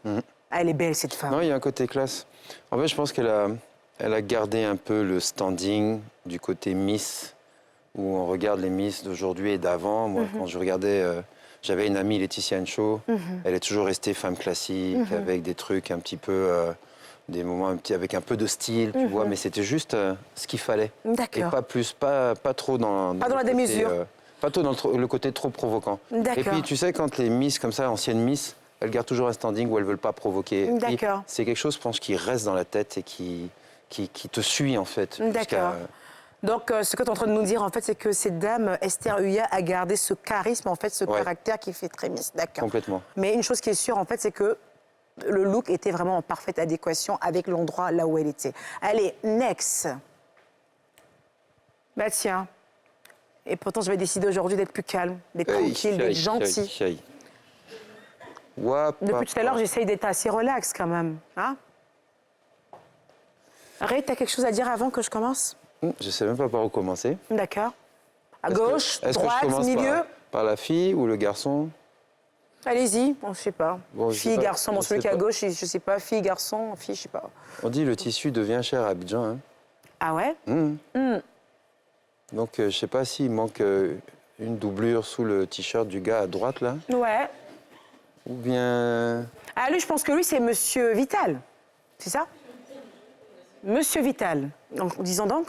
Elle est belle, cette femme. Non, il y a un côté classe. En fait, je pense qu'elle a gardé un peu le standing du côté Miss, où on regarde les Miss d'aujourd'hui et d'avant. Moi, quand je regardais, j'avais une amie, Laetitia Encho, elle est toujours restée femme classique, avec des trucs un petit peu, des moments avec un peu de style, tu vois, mais c'était juste ce qu'il fallait. D'accord. Et pas plus, pas trop dans... Pas dans la démesure. Pas trop dans le côté trop provoquant. D'accord. Et puis, tu sais, quand les Miss, comme ça, anciennes Miss, elles gardent toujours un standing où elles ne veulent pas provoquer. D'accord. C'est quelque chose, je pense, qui reste dans la tête et qui te suit, en fait. D'accord. Donc, ce que tu es en train de nous dire, en fait, c'est que cette dame, Esther Hua, a gardé ce charisme, en fait, ce caractère qui fait très Miss. D'accord. Complètement. Mais une chose qui est sûre, en fait, c'est que le look était vraiment en parfaite adéquation avec l'endroit là où elle était. Allez, next. Bah tiens. Et pourtant, je vais décider aujourd'hui d'être plus calme, d'être tranquille, d'être gentille. Depuis tout à l'heure, j'essaye d'être assez relax quand même. Hein? Ray, t'as quelque chose à dire avant que je commence? Je sais même pas par où commencer. D'accord. À gauche, droite, que je commence milieu? par la fille ou le garçon? Allez-y, bon, je sais pas. Bon, je sais Fille, pas, garçon, bon, je celui sais qui est à pas. gauche, je sais pas. Fille, garçon, fille, je sais pas. On dit le tissu devient cher à Abidjan. Hein. Ah ouais? Donc, je sais pas s'il manque une doublure sous le t-shirt du gars à droite, là. Ouais. Ou bien... Ah, lui, je pense que lui, c'est Monsieur Vital. C'est ça? Monsieur Vital. En disant donc?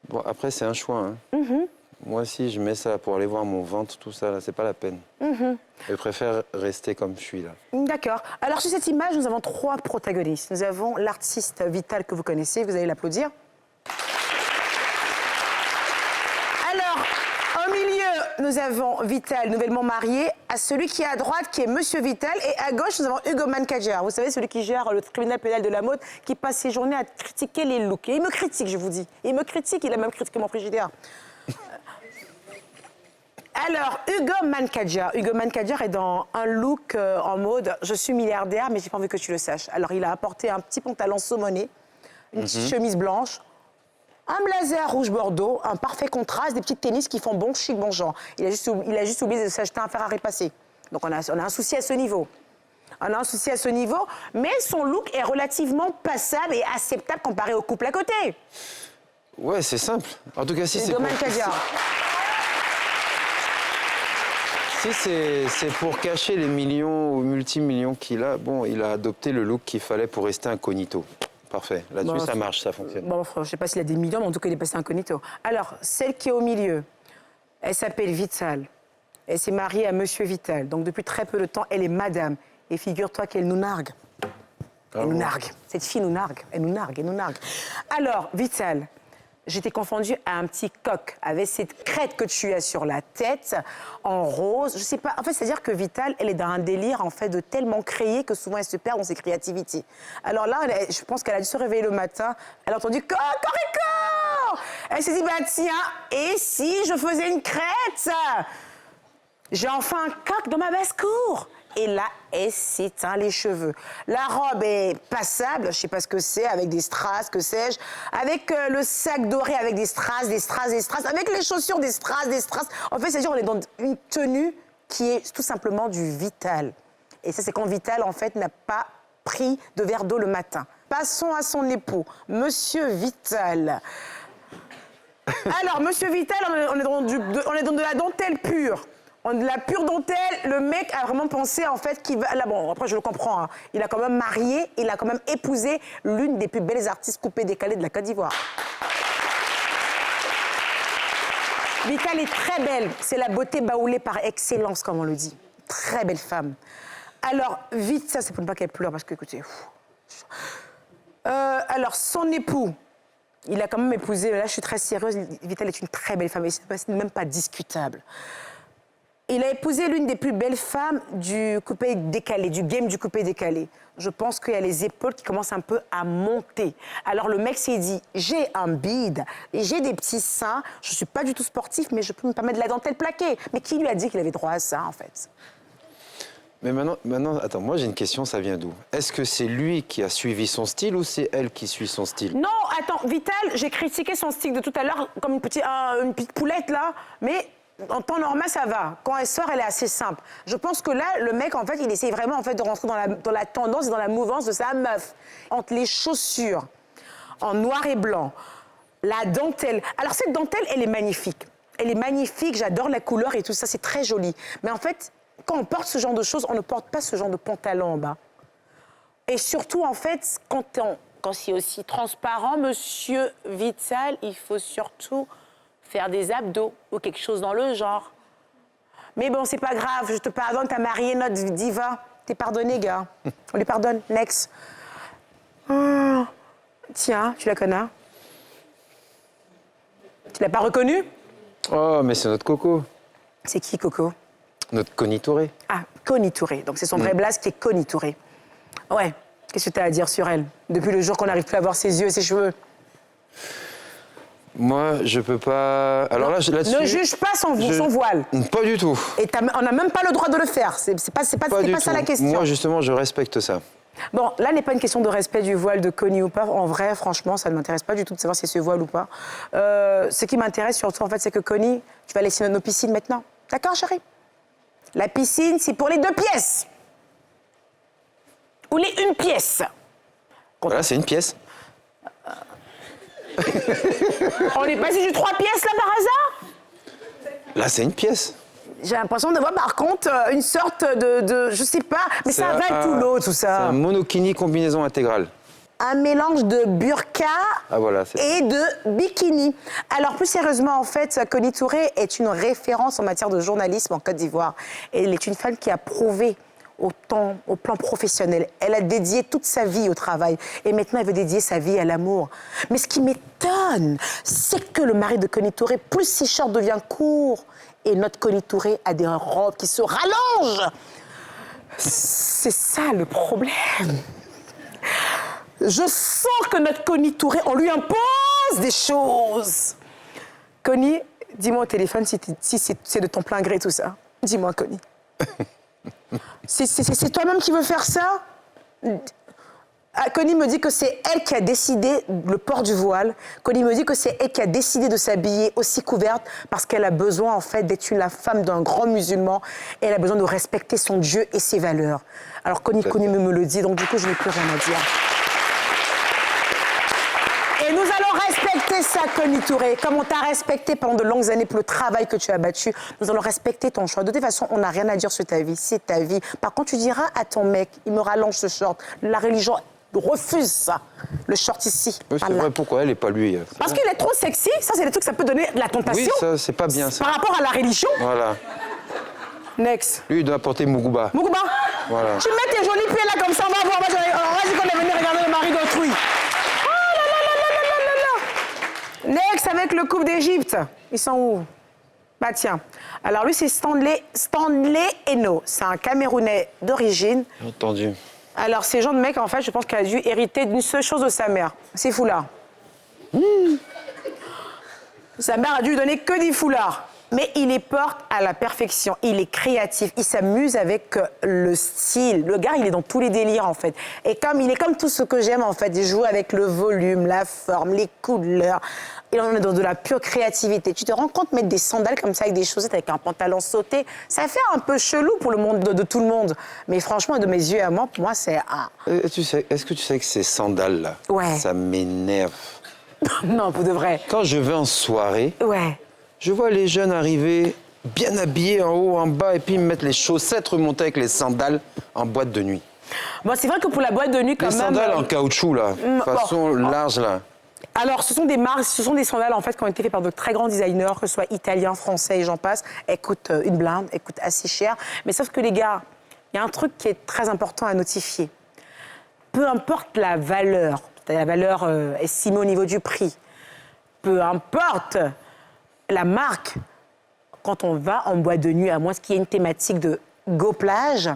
Bon, après, c'est un choix. Hein. Moi, si je mets ça pour aller voir mon ventre, tout ça, là, c'est pas la peine. Je préfère rester comme je suis, là. D'accord. Alors, sur cette image, nous avons 3 protagonistes. Nous avons l'artiste Vital que vous connaissez, vous allez l'applaudir. Alors, au milieu, nous avons Vital, nouvellement marié, à celui qui est à droite, qui est Monsieur Vital, et à gauche, nous avons Hugo Mankadjar. Vous savez, celui qui gère le tribunal pénal de la mode, qui passe ses journées à critiquer les looks. Et il me critique, je vous dis. Il me critique, il a même critiqué mon frigidaire. Alors, Hugo Mankadjar. Hugo Mankadjar est dans un look en mode « Je suis milliardaire, mais j'ai pas envie que tu le saches ». Alors, il a apporté un petit pantalon saumoné, une petite chemise blanche, un blazer rouge bordeaux, un parfait contraste, des petites tennis qui font bon chic, bon genre. Il a juste oublié de s'acheter un Ferrari passé. Donc, on a un souci à ce niveau. On a un souci à ce niveau, mais son look est relativement passable et acceptable comparé au couple à côté. Ouais, c'est simple. En tout cas, si c'est Hugo pour... Mankadjar. Si c'est pour cacher les millions ou multimillions qu'il a, bon, il a adopté le look qu'il fallait pour rester incognito. Parfait. Là-dessus, Bon, ça marche, ça fonctionne. Bon, je ne sais pas s'il a des millions, mais en tout cas, il est passé incognito. Alors, celle qui est au milieu, elle s'appelle Vital. Elle s'est mariée à Monsieur Vital. Donc, depuis très peu de temps, elle est madame. Et figure-toi qu'elle nous nargue. Elle nous nargue. Cette fille nous nargue. Elle nous nargue, elle nous nargue. Alors, Vital, j'étais confondue à un petit coq avec cette crête que tu as sur la tête, en rose. Je sais pas. En fait, c'est-à-dire que Vital, elle est dans un délire, en fait, de tellement créer que souvent elle se perd dans ses créativités. Alors là, je pense qu'elle a dû se réveiller le matin. Elle a entendu Cocorico. Elle s'est dit, bah tiens, et si je faisais une crête? J'ai enfin un coq dans ma basse-cour. Et là, elle s'éteint les cheveux. La robe est passable, je ne sais pas ce que c'est, avec des strass, que sais-je. Avec le sac doré, avec des strass, des strass, des strass. Avec les chaussures, des strass, des strass. En fait, c'est-à-dire qu'on est dans une tenue qui est tout simplement du Vital. Et ça, c'est quand Vital, en fait, n'a pas pris de verre d'eau le matin. Passons à son époux, Monsieur Vital. Alors, Monsieur Vital, on est dans de la dentelle pure. De la pure dentelle, le mec a vraiment pensé, en fait, qu'il va... Là, bon, après, je le comprends. Hein. Il a quand même marié, il a quand même épousé l'une des plus belles artistes coupées-décalées de la Côte d'Ivoire. Vital est très belle. C'est la beauté baoulée par excellence, comme on le dit. Très belle femme. Alors, vite, ça, c'est pour ne pas qu'elle pleure, parce que, écoutez... alors, son époux, il a quand même épousé... Là, je suis très sérieuse. Vital est une très belle femme, et c'est même pas discutable. Il a épousé l'une des plus belles femmes du coupé décalé, du game du coupé décalé. Je pense qu'il y a les épaules qui commencent un peu à monter. Alors le mec s'est dit, j'ai un bide, j'ai des petits seins, je ne suis pas du tout sportif, mais je peux me permettre de la dentelle plaquée. Mais qui lui a dit qu'il avait droit à ça, en fait? Mais maintenant, attends, moi j'ai une question, ça vient d'où? Est-ce que c'est lui qui a suivi son style ou c'est elle qui suit son style? Non, attends, Vital, j'ai critiqué son style de tout à l'heure comme une petite poulette, là, mais... En temps normal, ça va. Quand elle sort, elle est assez simple. Je pense que là, le mec, en fait, il essaye vraiment en fait, de rentrer dans la tendance et dans la mouvance de sa meuf. Entre les chaussures, en noir et blanc, la dentelle. Alors, cette dentelle, elle est magnifique. Elle est magnifique, j'adore la couleur et tout ça, c'est très joli. Mais en fait, quand on porte ce genre de choses, on ne porte pas ce genre de pantalon en bas. Et surtout, en fait, quand c'est aussi transparent, Monsieur Vital, il faut surtout... faire des abdos ou quelque chose dans le genre. Mais bon, c'est pas grave, je te pardonne, t'as marié notre diva. T'es pardonné, gars. On lui pardonne. Next. Oh. Tiens, tu la connais? Tu l'as pas reconnue? Oh, mais c'est notre Coco. C'est qui, Coco? Notre Connie Touré. Ah, Connie Touré. Donc c'est son vrai blaze qui est Connie Touré. Ouais. Qu'est-ce que t'as à dire sur elle? Depuis le jour qu'on n'arrive plus à voir ses yeux et ses cheveux. Moi, je peux pas... Alors là, là-dessus... Ne juge pas son voile. Pas du tout. Et on n'a même pas le droit de le faire. C'est pas ça la question. Moi, justement, je respecte ça. Bon, là n'est pas une question de respect du voile de Connie ou pas. En vrai, franchement, ça ne m'intéresse pas du tout de savoir si c'est ce voile ou pas. Ce qui m'intéresse surtout, en fait, c'est que Connie, tu vas laisser nos piscines maintenant. D'accord, chérie? La piscine, c'est pour les 2 pièces. Ou les 1 pièce. Voilà, c'est une pièce. On est passé du 3 pièces, là, par hasard? Là, c'est une pièce. J'ai l'impression de voir, par contre, une sorte de je sais pas, mais ça va tout l'eau, tout ça. C'est un monokini combinaison intégrale. Un mélange de burqa et de bikini. Alors, plus sérieusement, en fait, Connie Touré est une référence en matière de journalisme en Côte d'Ivoire. Elle est une femme qui a prouvé au plan professionnel. Elle a dédié toute sa vie au travail. Et maintenant, elle veut dédier sa vie à l'amour. Mais ce qui m'étonne, c'est que le mari de Connie Touré, plus ses shorts devient court, et notre Connie Touré a des robes qui se rallongent. C'est ça le problème. Je sens que notre Connie Touré, on lui impose des choses. Connie, dis-moi au téléphone si c'est de ton plein gré tout ça. Dis-moi, Connie. C'est toi-même qui veux faire ça? Connie me dit que c'est elle qui a décidé le port du voile. Connie me dit que c'est elle qui a décidé de s'habiller aussi couverte parce qu'elle a besoin, en fait, d'être la femme d'un grand musulman et elle a besoin de respecter son Dieu et ses valeurs. Alors, Connie me le dit, donc du coup, je n'ai plus rien à dire. Et nous allons respecter ça, Connie Touré. Comme on t'a respecté pendant de longues années pour le travail que tu as battu, nous allons respecter ton choix. De toute façon, on n'a rien à dire sur ta vie, c'est ta vie. Par contre, tu diras à ton mec, il me rallonge ce short. La religion refuse ça, le short ici. Oui, c'est vrai, pourquoi elle et pas lui? Parce qu'il est trop sexy, ça c'est des trucs, ça peut donner de la tentation. Oui, ça, c'est pas bien ça. Par rapport à la religion. Voilà. Next. Lui, il doit porter Mougouba. Mougouba. Voilà. Tu mets tes jolis pieds là comme ça, on va voir. Vas-y qu'on est venu regarder le mari d'autrui. Next, avec le couple d'Égypte. Ils sont où? Bah tiens. Alors lui, c'est Stanley Eno. C'est un Camerounais d'origine. Entendu. Alors ces gens de mecs, en fait, je pense qu'il a dû hériter d'une seule chose de sa mère. Ses foulards. Sa mère a dû lui donner que des foulards. Mais il les porte à la perfection. Il est créatif. Il s'amuse avec le style. Le gars, il est dans tous les délires, en fait. Et comme il est comme tout ce que j'aime, en fait. Il joue avec le volume, la forme, les couleurs. Et on est dans de la pure créativité. Tu te rends compte, mettre des sandales comme ça avec des chaussettes, avec un pantalon sauté, ça fait un peu chelou pour le monde de tout le monde. Mais franchement, de mes yeux à moi, pour moi, c'est... Est-ce que tu sais que ces sandales-là, Ouais. ça m'énerve. Non, pour de vrai. Quand je vais en soirée, Ouais. je vois les jeunes arriver bien habillés en haut, en bas, et puis ils me mettent les chaussettes remontées avec les sandales en boîte de nuit. Bon, c'est vrai que pour la boîte de nuit, quand Les même... sandales en caoutchouc, là, façon large, là. Alors, ce sont des marques, ce sont des sandales en fait qui ont été faites par de très grands designers, que ce soit italiens, français et j'en passe. Elles coûtent une blinde, elles coûtent assez cher. Mais sauf que les gars, il y a un truc qui est très important à notifier. Peu importe la valeur, c'est-à-dire la valeur estimée au niveau du prix, peu importe la marque, quand on va en boîte de nuit, à moins qu'il y ait une thématique de go plage,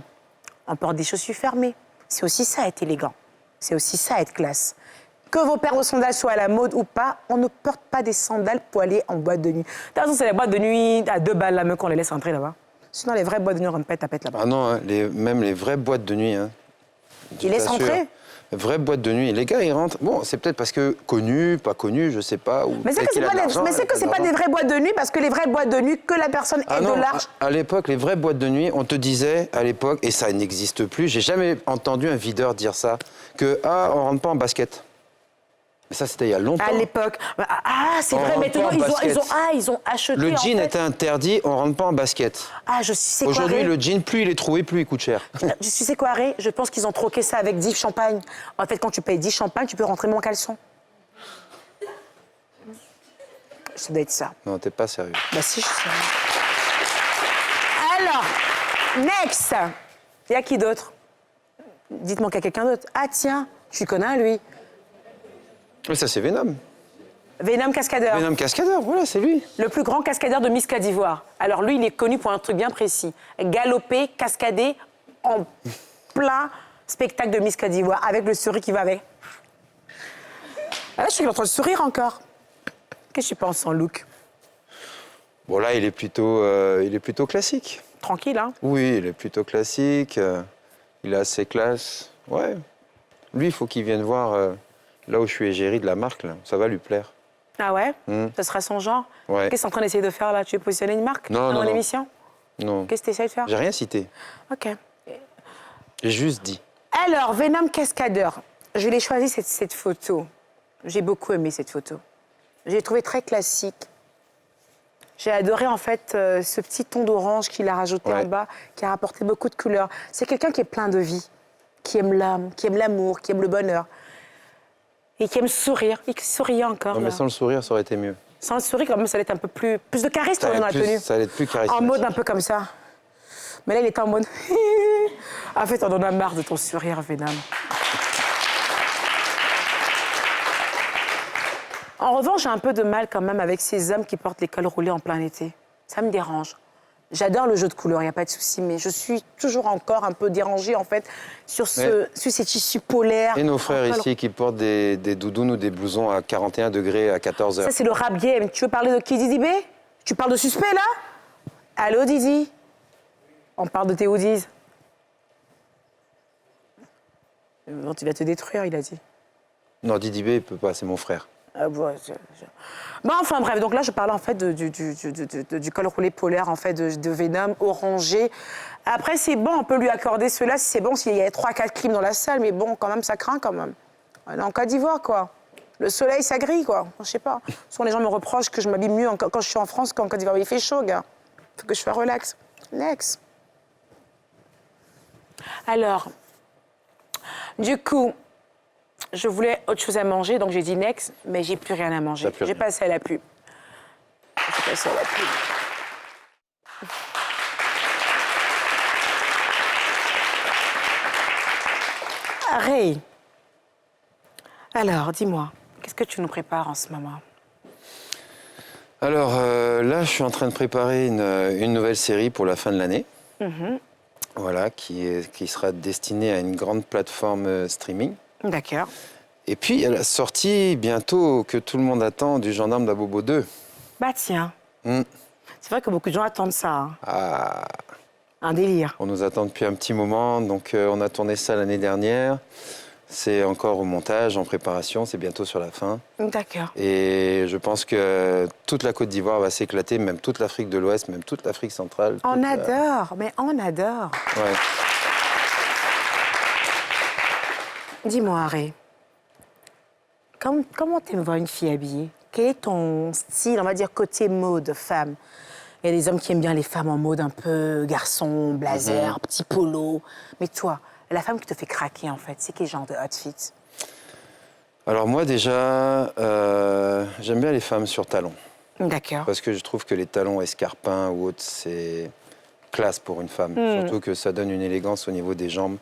on porte des chaussures fermées. C'est aussi ça être élégant. C'est aussi ça être classe. Que vos paires de sandales soient à la mode ou pas, on ne porte pas des sandales pour aller en boîte de nuit. De toute façon, c'est les boîtes de nuit à 2 balles, là, même qu'on les laisse entrer là-bas. Sinon, les vraies boîtes de nuit, on rentre pas et tapette là-bas. Ah non, hein, même les vraies boîtes de nuit. Hein, Ils laissent entrer. Les vraies boîtes de nuit. Les gars, ils rentrent. Bon, c'est peut-être parce que connu, pas connu, je sais pas. Ou Mais c'est que c'est pas des vraies boîtes de nuit, parce que les vraies boîtes de nuit, que la personne ait de l'argent. À l'époque, les vraies boîtes de nuit, on te disait, à l'époque, et ça n'existe plus, j'ai jamais entendu un videur dire ça, que, on rentre pas en basket. Mais ça, c'était il y a longtemps. À l'époque. Ah, c'est On vrai, rentre mais pas en basket. ils ont acheté. Le jean en fait. était interdit, on rentre pas en basket. Ah, je sais quoi. Aujourd'hui, Ray le jean, plus il est trouvé, plus il coûte cher. Tu sais quoi, Ray? Je pense qu'ils ont troqué ça avec 10 champagnes. En fait, quand tu payes 10 champagnes, tu peux rentrer mon caleçon. Ça doit être ça. Non, t'es pas sérieux. Bah si, je sais. Alors, next. Il y a qui d'autre? Dites-moi qu'il y a quelqu'un d'autre. Ah tiens, tu connais lui. Mais ça, c'est Venom. Venom Cascadeur. Venom Cascadeur, voilà, c'est lui. Le plus grand cascadeur de Miss Côte d'Ivoire. Alors lui, il est connu pour un truc bien précis. Galoper, cascader en plein spectacle de Miss Côte d'Ivoire avec le sourire qui va avec. Ah, là, je suis en train de sourire encore. Qu'est-ce que tu penses en look? Bon, là, il est plutôt classique. Tranquille, hein? Oui, il est plutôt classique. Il est assez classe. Ouais. Lui, il faut qu'il vienne voir là où je suis égérie de la marque. Là. Ça va lui plaire. Ah ouais? Ça sera son genre? Ouais. Qu'est-ce que tu es en train d'essayer de faire là? Tu veux positionner une marque Non, dans non, mon non. émission? Non. Qu'est-ce que tu essaies de faire? J'ai rien cité. Ok. J'ai juste dit. Alors, Venom Cascadeur, je l'ai choisi cette photo. J'ai beaucoup aimé cette photo. Je l'ai trouvée très classique. J'ai adoré en fait ce petit ton d'orange qu'il a rajouté en bas, qui a apporté beaucoup de couleurs. C'est quelqu'un qui est plein de vie, qui aime l'âme, qui aime l'amour, qui aime le bonheur. Et qui aime sourire. Et qui souriait encore. Non, mais là. sans le sourire, ça aurait été mieux. Sans le sourire, quand même, ça allait être un peu plus de charisme Ça dans la allait tenue. ça allait être plus charismatique. En mode un peu comme ça. Mais là, il était en mode... En fait, on en a marre de ton sourire, Venom. En revanche, j'ai un peu de mal quand même avec ces hommes qui portent les cols roulés en plein été. Ça me dérange. J'adore le jeu de couleurs, il n'y a pas de souci, mais je suis toujours encore un peu dérangée, en fait, sur ces tissus polaires. Et nos frères ici qui portent des doudounes ou des blousons à 41 degrés à 14 heures. Ça, c'est le rap game. Tu veux parler de qui, Didi B? Tu parles de suspect, là? Allô, Didi? On parle de tes hoodies. Non, tu vas te détruire, il a dit. Non, Didi B, il peut pas, c'est mon frère. Ah, bon, bon, enfin bref, donc là je parlais en fait du col roulé polaire en fait de Venom orangé. Après c'est bon, on peut lui accorder cela si c'est bon, s'il y a 3-4 crimes dans la salle, mais bon quand même ça craint quand même. On est en Côte d'Ivoire quoi. Le soleil ça grille quoi, je sais pas. Souvent les gens me reprochent que je m'habille mieux quand je suis en France qu'en Côte d'Ivoire. Il fait chaud gars, faut que je sois relax. Next. Alors, du coup... Je voulais autre chose à manger, donc j'ai dit next, mais j'ai plus rien à manger. J'ai passé à la pub. J'ai passé à la pub. Ray, alors dis-moi, qu'est-ce que tu nous prépares en ce moment? Alors là, je suis en train de préparer une nouvelle série pour la fin de l'année. Voilà, qui sera destinée à une grande plateforme streaming. D'accord. Et puis, il y a la sortie bientôt que tout le monde attend du Gendarme d'Abobo 2. Bah tiens. C'est vrai que beaucoup de gens attendent ça. Hein. Ah, Un délire. on nous attend depuis un petit moment, donc on a tourné ça l'année dernière. C'est encore au montage, en préparation, c'est bientôt sur la fin. D'accord. Et je pense que toute la Côte d'Ivoire va s'éclater, même toute l'Afrique de l'Ouest, même toute l'Afrique centrale. On adore, mais on adore. Ouais. Dis-moi, Harry, comment t'aimes voir une fille habillée? Quel est ton style, on va dire, côté mode, femme? Il y a des hommes qui aiment bien les femmes en mode un peu garçon, blazer, petit polo. Mais toi, la femme qui te fait craquer, en fait, c'est quel genre de outfit? Alors moi déjà, j'aime bien les femmes sur talons. D'accord. Parce que je trouve que les talons escarpins ou autres, c'est classe pour une femme. Surtout que ça donne une élégance au niveau des jambes.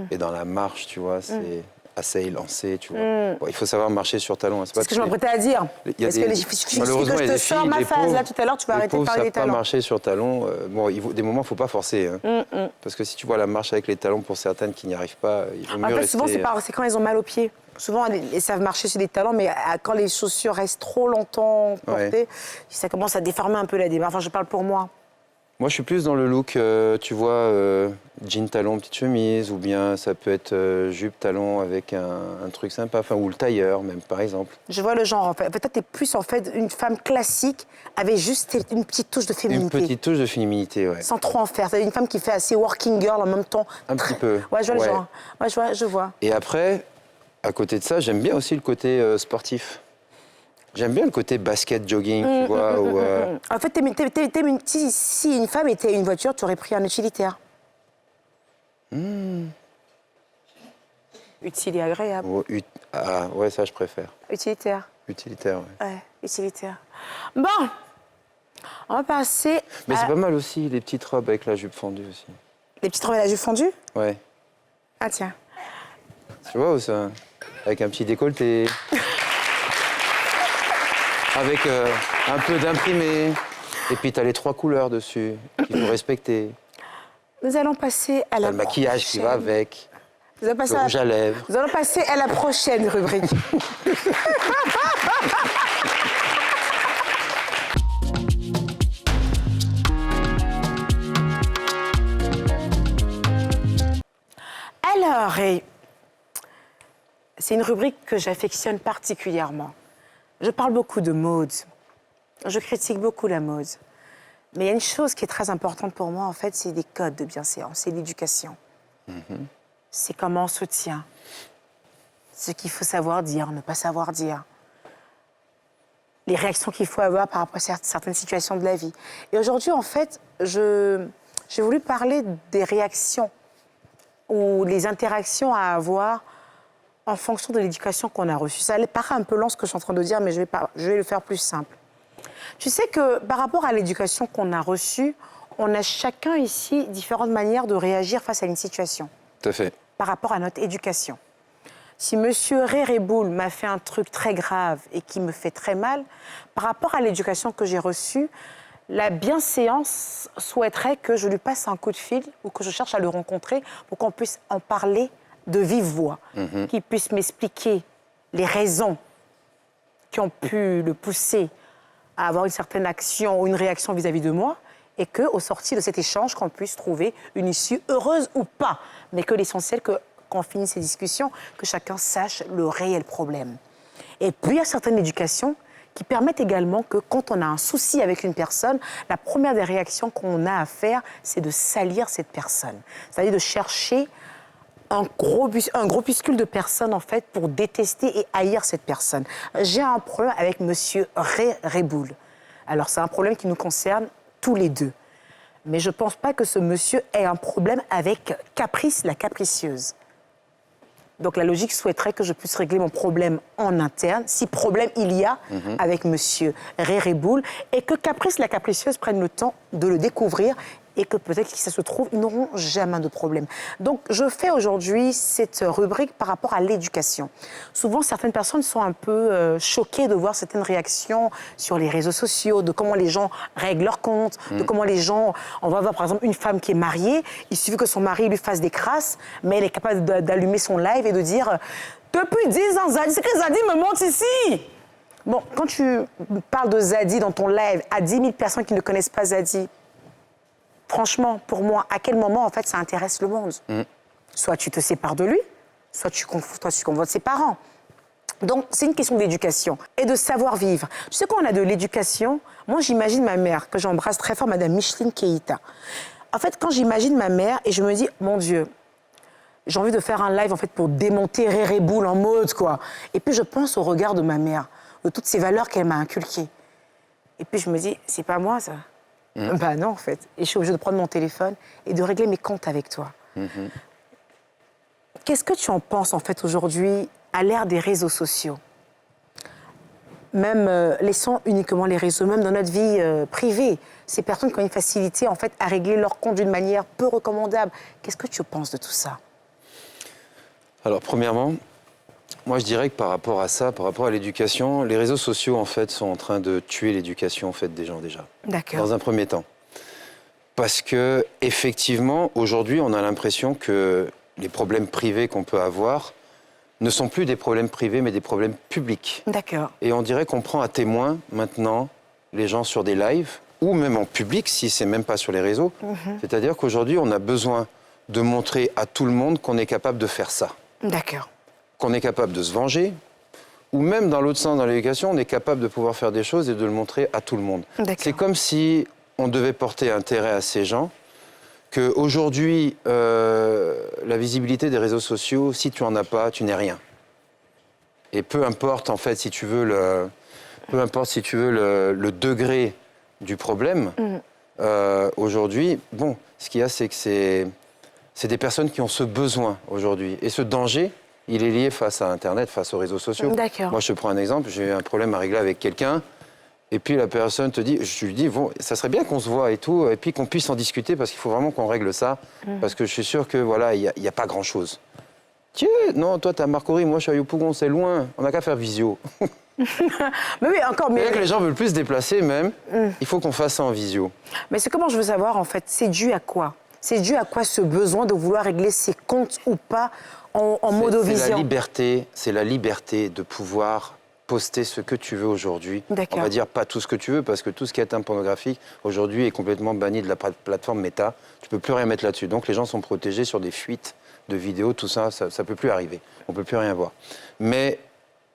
Et dans la marche, tu vois, c'est assez élancé, tu vois. Bon, il faut savoir marcher sur talons. Hein, C'est ce que je m'apprêtais à dire. Parce que malheureusement, je te sors ma phase, là, tout à l'heure, tu vas arrêter de parler des talons. talons. Pas marcher sur talons. Bon, des moments, il ne faut pas forcer. Hein. Parce que si tu vois la marche avec les talons, pour certaines qui n'y arrivent pas, il vaut mieux En fait, rester... souvent, c'est quand elles ont mal aux pieds. Souvent, elles savent marcher sur des talons, mais quand les chaussures restent trop longtemps portées, ça commence à déformer un peu la démarche. Enfin, je parle pour moi. Moi, je suis plus dans le look, tu vois, jean talon, petite chemise, ou bien ça peut être jupe talon avec un truc sympa, enfin, ou le tailleur même, par exemple. Je vois le genre, en fait. Peut-être t'es plus, en fait, une femme classique avec juste une petite touche de féminité. Une petite touche de féminité, ouais. Sans trop en faire. C'est une femme qui fait assez working girl en même temps. Un petit peu. Ouais, je vois le genre. Ouais, je vois. Et après, à côté de ça, j'aime bien aussi le côté sportif. J'aime bien le côté basket, jogging, tu vois. En fait, si une femme était une voiture, tu aurais pris un utilitaire. Utile et agréable. Ah, ouais, ça, je préfère. Utilitaire. Utilitaire, ouais. Ouais, utilitaire. Bon, on va passer Mais c'est pas mal aussi, les petites robes avec la jupe fendue aussi. Les petites robes à la jupe fondue? Ouais. Ah tiens. Tu vois, ça, avec un petit décolleté. Avec un peu d'imprimé. Et puis, tu as les 3 couleurs dessus qu'il faut respecter. Nous allons passer à la Le maquillage qui va avec. Nous allons passer le rouge à lèvres. Nous allons passer à la prochaine rubrique. Alors, c'est une rubrique que j'affectionne particulièrement. Je parle beaucoup de mode. Je critique beaucoup la mode. Mais il y a une chose qui est très importante pour moi, en fait, c'est des codes de bienséance, c'est l'éducation. C'est comment on se tient. Ce qu'il faut savoir dire, ne pas savoir dire. Les réactions qu'il faut avoir par rapport à certaines situations de la vie. Et aujourd'hui, en fait, j'ai voulu parler des réactions ou les interactions à avoir en fonction de l'éducation qu'on a reçue. Ça paraît un peu lent ce que je suis en train de dire, mais je vais le faire plus simple. Tu sais que par rapport à l'éducation qu'on a reçue, on a chacun ici différentes manières de réagir face à une situation. Tout à fait. Par rapport à notre éducation. Si monsieur Réreboul m'a fait un truc très grave et qui me fait très mal, par rapport à l'éducation que j'ai reçue, la bienséance souhaiterait que je lui passe un coup de fil ou que je cherche à le rencontrer pour qu'on puisse en parler de vive voix, qu'il puisse m'expliquer les raisons qui ont pu le pousser à avoir une certaine action ou une réaction vis-à-vis de moi, et qu'au sorti de cet échange, qu'on puisse trouver une issue heureuse ou pas, mais que l'essentiel, qu'on finisse ces discussions, que chacun sache le réel problème. Et puis, il y a certaines éducations qui permettent également que quand on a un souci avec une personne, la première des réactions qu'on a à faire, c'est de salir cette personne. C'est-à-dire de chercher un groupuscule de personnes, en fait, pour détester et haïr cette personne. J'ai un problème avec monsieur Réreboul. Alors, c'est un problème qui nous concerne tous les deux. Mais je ne pense pas que ce monsieur ait un problème avec Caprice, la capricieuse. Donc, la logique souhaiterait que je puisse régler mon problème en interne, si problème il y a avec monsieur Réreboul, et que Caprice, la capricieuse, prenne le temps de le découvrir et que peut-être que si ça se trouve, ils n'auront jamais de problème. Donc, je fais aujourd'hui cette rubrique par rapport à l'éducation. Souvent, certaines personnes sont un peu choquées de voir certaines réactions sur les réseaux sociaux, de comment les gens règlent leurs comptes, de comment les gens... On va voir, par exemple, une femme qui est mariée, il suffit que son mari lui fasse des crasses, mais elle est capable d'allumer son live et de dire « Depuis 10 ans, Zadie, c'est que Zadie me monte ici !» Bon, quand tu parles de Zadie dans ton live à 10 000 personnes qui ne connaissent pas Zadie, franchement, pour moi, à quel moment, en fait, ça intéresse le monde? Soit tu te sépares de lui, soit tu convoites ses parents. Donc, c'est une question d'éducation et de savoir-vivre. Tu sais, quand on a de l'éducation, moi, j'imagine ma mère, que j'embrasse très fort, Madame Micheline Keïta. En fait, quand j'imagine ma mère et je me dis, mon Dieu, j'ai envie de faire un live, en fait, pour démonter Réré Boule en mode, quoi. Et puis, je pense au regard de ma mère, de toutes ces valeurs qu'elle m'a inculquées. Et puis, je me dis, c'est pas moi, ça. Bah non, en fait. Et je suis obligée de prendre mon téléphone et de régler mes comptes avec toi. Qu'est-ce que tu en penses, en fait, aujourd'hui, à l'ère des réseaux sociaux? Même laissons uniquement les réseaux, même dans notre vie privée. Ces personnes qui ont une facilité, en fait, à régler leur compte d'une manière peu recommandable. Qu'est-ce que tu penses de tout ça? Alors, premièrement, moi, je dirais que par rapport à ça, par rapport à l'éducation, les réseaux sociaux, en fait, sont en train de tuer l'éducation, en fait, des gens, déjà. D'accord. Dans un premier temps. Parce que, effectivement, aujourd'hui, on a l'impression que les problèmes privés qu'on peut avoir ne sont plus des problèmes privés, mais des problèmes publics. D'accord. Et on dirait qu'on prend à témoin, maintenant, les gens sur des lives, ou même en public, si c'est même pas sur les réseaux. C'est-à-dire qu'aujourd'hui, on a besoin de montrer à tout le monde qu'on est capable de faire ça. D'accord. Qu'on est capable de se venger, ou même dans l'autre sens, dans l'éducation, on est capable de pouvoir faire des choses et de le montrer à tout le monde. C'est comme si on devait porter intérêt à ces gens, qu'aujourd'hui, la visibilité des réseaux sociaux, si tu en as pas, tu n'es rien. Et peu importe, en fait, si tu veux le degré du problème, aujourd'hui, bon, ce qu'il y a, c'est que c'est des personnes qui ont ce besoin aujourd'hui. Et ce danger, il est lié face à Internet, face aux réseaux sociaux. D'accord. Moi, je te prends un exemple. J'ai eu un problème à régler avec quelqu'un. Et puis la personne te dit, je lui dis, bon, ça serait bien qu'on se voit et tout, et puis qu'on puisse en discuter, parce qu'il faut vraiment qu'on règle ça, parce que je suis sûr que, voilà, il n'y a pas grand-chose. Tiens, non, toi, t'es à Marcory, moi, je suis à Yopougon, c'est loin, on n'a qu'à faire visio. Mais oui, encore mieux. Et là que les gens veulent plus se déplacer, même, il faut qu'on fasse ça en visio. Mais c'est comment je veux savoir, en fait, c'est dû à quoi? C'est dû à quoi ce besoin de vouloir régler ses comptes ou pas en modovision? C'est la liberté de pouvoir poster ce que tu veux aujourd'hui. On va dire pas tout ce que tu veux, parce que tout ce qui est atteinte pornographique, aujourd'hui, est complètement banni de la plateforme Meta. Tu peux plus rien mettre là-dessus. Donc les gens sont protégés sur des fuites de vidéos, tout ça, ça peut plus arriver. On peut plus rien voir. Mais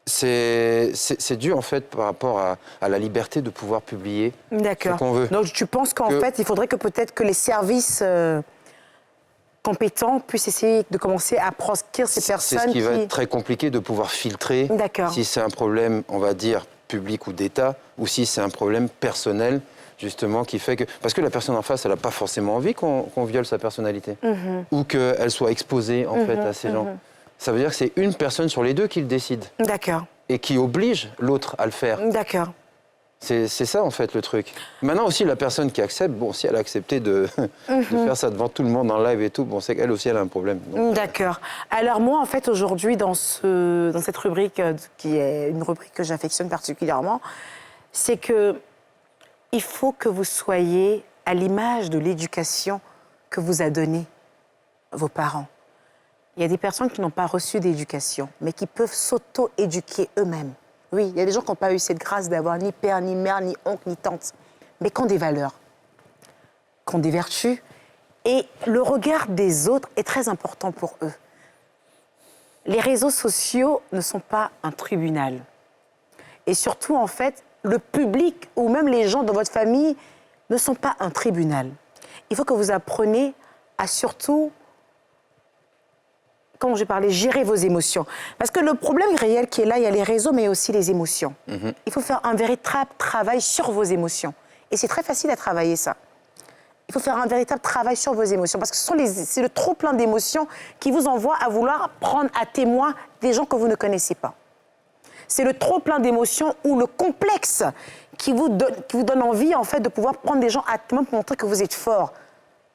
c'est dû, en fait, par rapport à la liberté de pouvoir publier ce qu'on veut. Donc tu penses qu'en fait, il faudrait que peut-être que les services compétents puissent essayer de commencer à proscrire ces personnes. C'est ce qui va être très compliqué, de pouvoir filtrer si c'est un problème, on va dire, public ou d'État, ou si c'est un problème personnel, justement, qui fait que... Parce que la personne en face, elle n'a pas forcément envie qu'on viole sa personnalité, ou qu'elle soit exposée, en fait, à ces gens. Ça veut dire que c'est une personne sur les deux qui le décide. D'accord. Et qui oblige l'autre à le faire. D'accord. C'est ça, en fait, le truc. Maintenant aussi, la personne qui accepte, bon, si elle a accepté de faire ça devant tout le monde en live et tout, bon, c'est qu'elle aussi, elle a un problème. D'accord. Alors moi, en fait, aujourd'hui, dans cette rubrique, qui est une rubrique que j'affectionne particulièrement, c'est que il faut que vous soyez à l'image de l'éducation que vous a donnée vos parents. Il y a des personnes qui n'ont pas reçu d'éducation, mais qui peuvent s'auto-éduquer eux-mêmes. Oui, il y a des gens qui n'ont pas eu cette grâce d'avoir ni père, ni mère, ni oncle, ni tante, mais qui ont des valeurs, qui ont des vertus. Et le regard des autres est très important pour eux. Les réseaux sociaux ne sont pas un tribunal. Et surtout, en fait, le public ou même les gens dans votre famille ne sont pas un tribunal. Il faut que vous appreniez à surtout... Comment je parlais, gérer vos émotions. Parce que le problème réel qui est là, il y a les réseaux, mais aussi les émotions. Il faut faire un véritable travail sur vos émotions. Et c'est très facile à travailler ça. Il faut faire un véritable travail sur vos émotions. Parce que c'est le trop plein d'émotions qui vous envoie à vouloir prendre à témoin des gens que vous ne connaissez pas. C'est le trop plein d'émotions ou le complexe qui vous donne envie, en fait, de pouvoir prendre des gens à témoin pour montrer que vous êtes fort.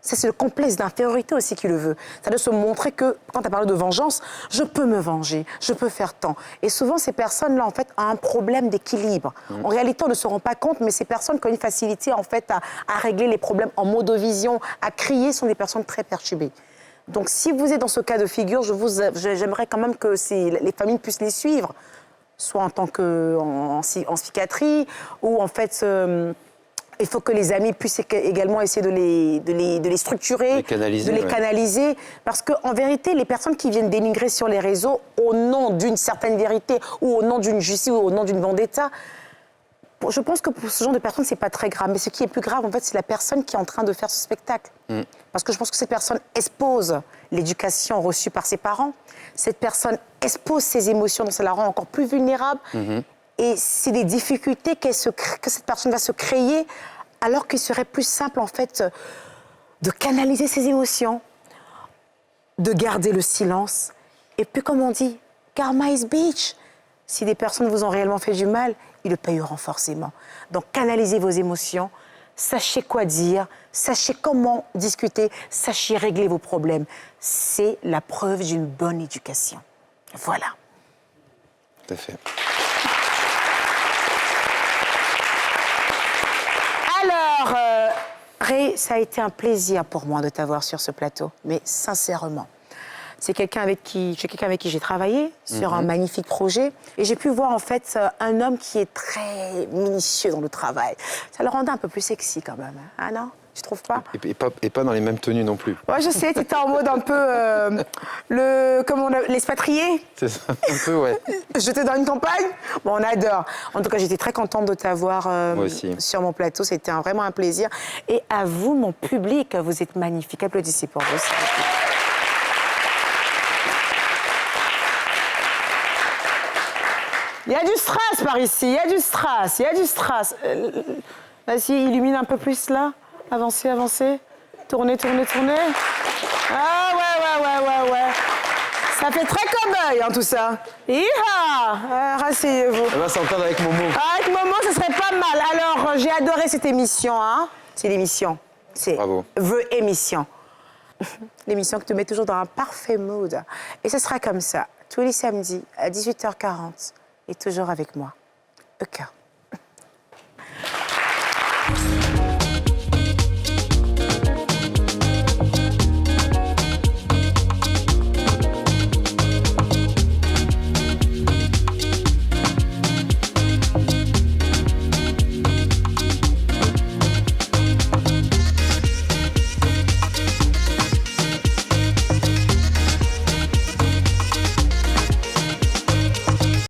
Ça, c'est le complexe d'infériorité aussi qui le veut. Ça doit se montrer que, quand tu as parlé de vengeance, je peux me venger, je peux faire tant. Et souvent, ces personnes-là, en fait, ont un problème d'équilibre. En réalité, on ne se rend pas compte, mais ces personnes qui ont une facilité, en fait, à régler les problèmes en modovision, à crier, sont des personnes très perturbées. Donc, si vous êtes dans ce cas de figure, j'aimerais quand même que les familles puissent les suivre. soit en tant en psychiatrie, ou en fait, il faut que les amis puissent également essayer de les structurer, canaliser, de les canaliser. Parce qu'en vérité, les personnes qui viennent dénigrer sur les réseaux au nom d'une certaine vérité, ou au nom d'une justice, ou au nom d'une vendetta, je pense que pour ce genre de personnes, c'est pas très grave. Mais ce qui est plus grave, en fait, c'est la personne qui est en train de faire ce spectacle. Parce que je pense que cette personne expose l'éducation reçue par ses parents. Cette personne expose ses émotions, donc ça la rend encore plus vulnérable. Et c'est des difficultés que cette personne va se créer, alors qu'il serait plus simple, en fait, de canaliser ses émotions, de garder le silence. Et puis, comme on dit, karma is bitch. Si des personnes vous ont réellement fait du mal, ils le payeront forcément. Donc, canalisez vos émotions, sachez quoi dire, sachez comment discuter, sachez régler vos problèmes. C'est la preuve d'une bonne éducation. Voilà. Tout à fait. Alors, Ray, ça a été un plaisir pour moi de t'avoir sur ce plateau, mais sincèrement. C'est quelqu'un avec qui j'ai travaillé sur un magnifique projet. Et j'ai pu voir, en fait, un homme qui est très minutieux dans le travail. Ça le rendait un peu plus sexy, quand même. Ah non? Tu trouves pas? Et pas dans les mêmes tenues non plus. Ouais, je sais, tu étais en mode un peu l'expatrié. C'est ça, un peu, ouais. J'étais dans une campagne. Bon, on adore. En tout cas, j'étais très contente de t'avoir sur mon plateau. C'était vraiment un plaisir. Et à vous, mon public, vous êtes magnifiques. Applaudissez pour vous, s'il vous plaît. Il y a du strass par ici, il y a du strass, il y a du strass. Vas-y, illumine un peu plus là. Avancez, avancez. Tournez, tournez, tournez. Ah ouais. Ça fait très cow-boy, hein, tout ça. Iha! Rasseyez-vous. Elle va s'entendre avec Momo. Avec Momo, ce serait pas mal. Alors, j'ai adoré cette émission, hein. C'est l'émission. C'est Bravo. The Émission. L'émission qui te met toujours dans un parfait mood. Et ce sera comme ça, tous les samedis à 18h40. Et toujours avec moi, Eka.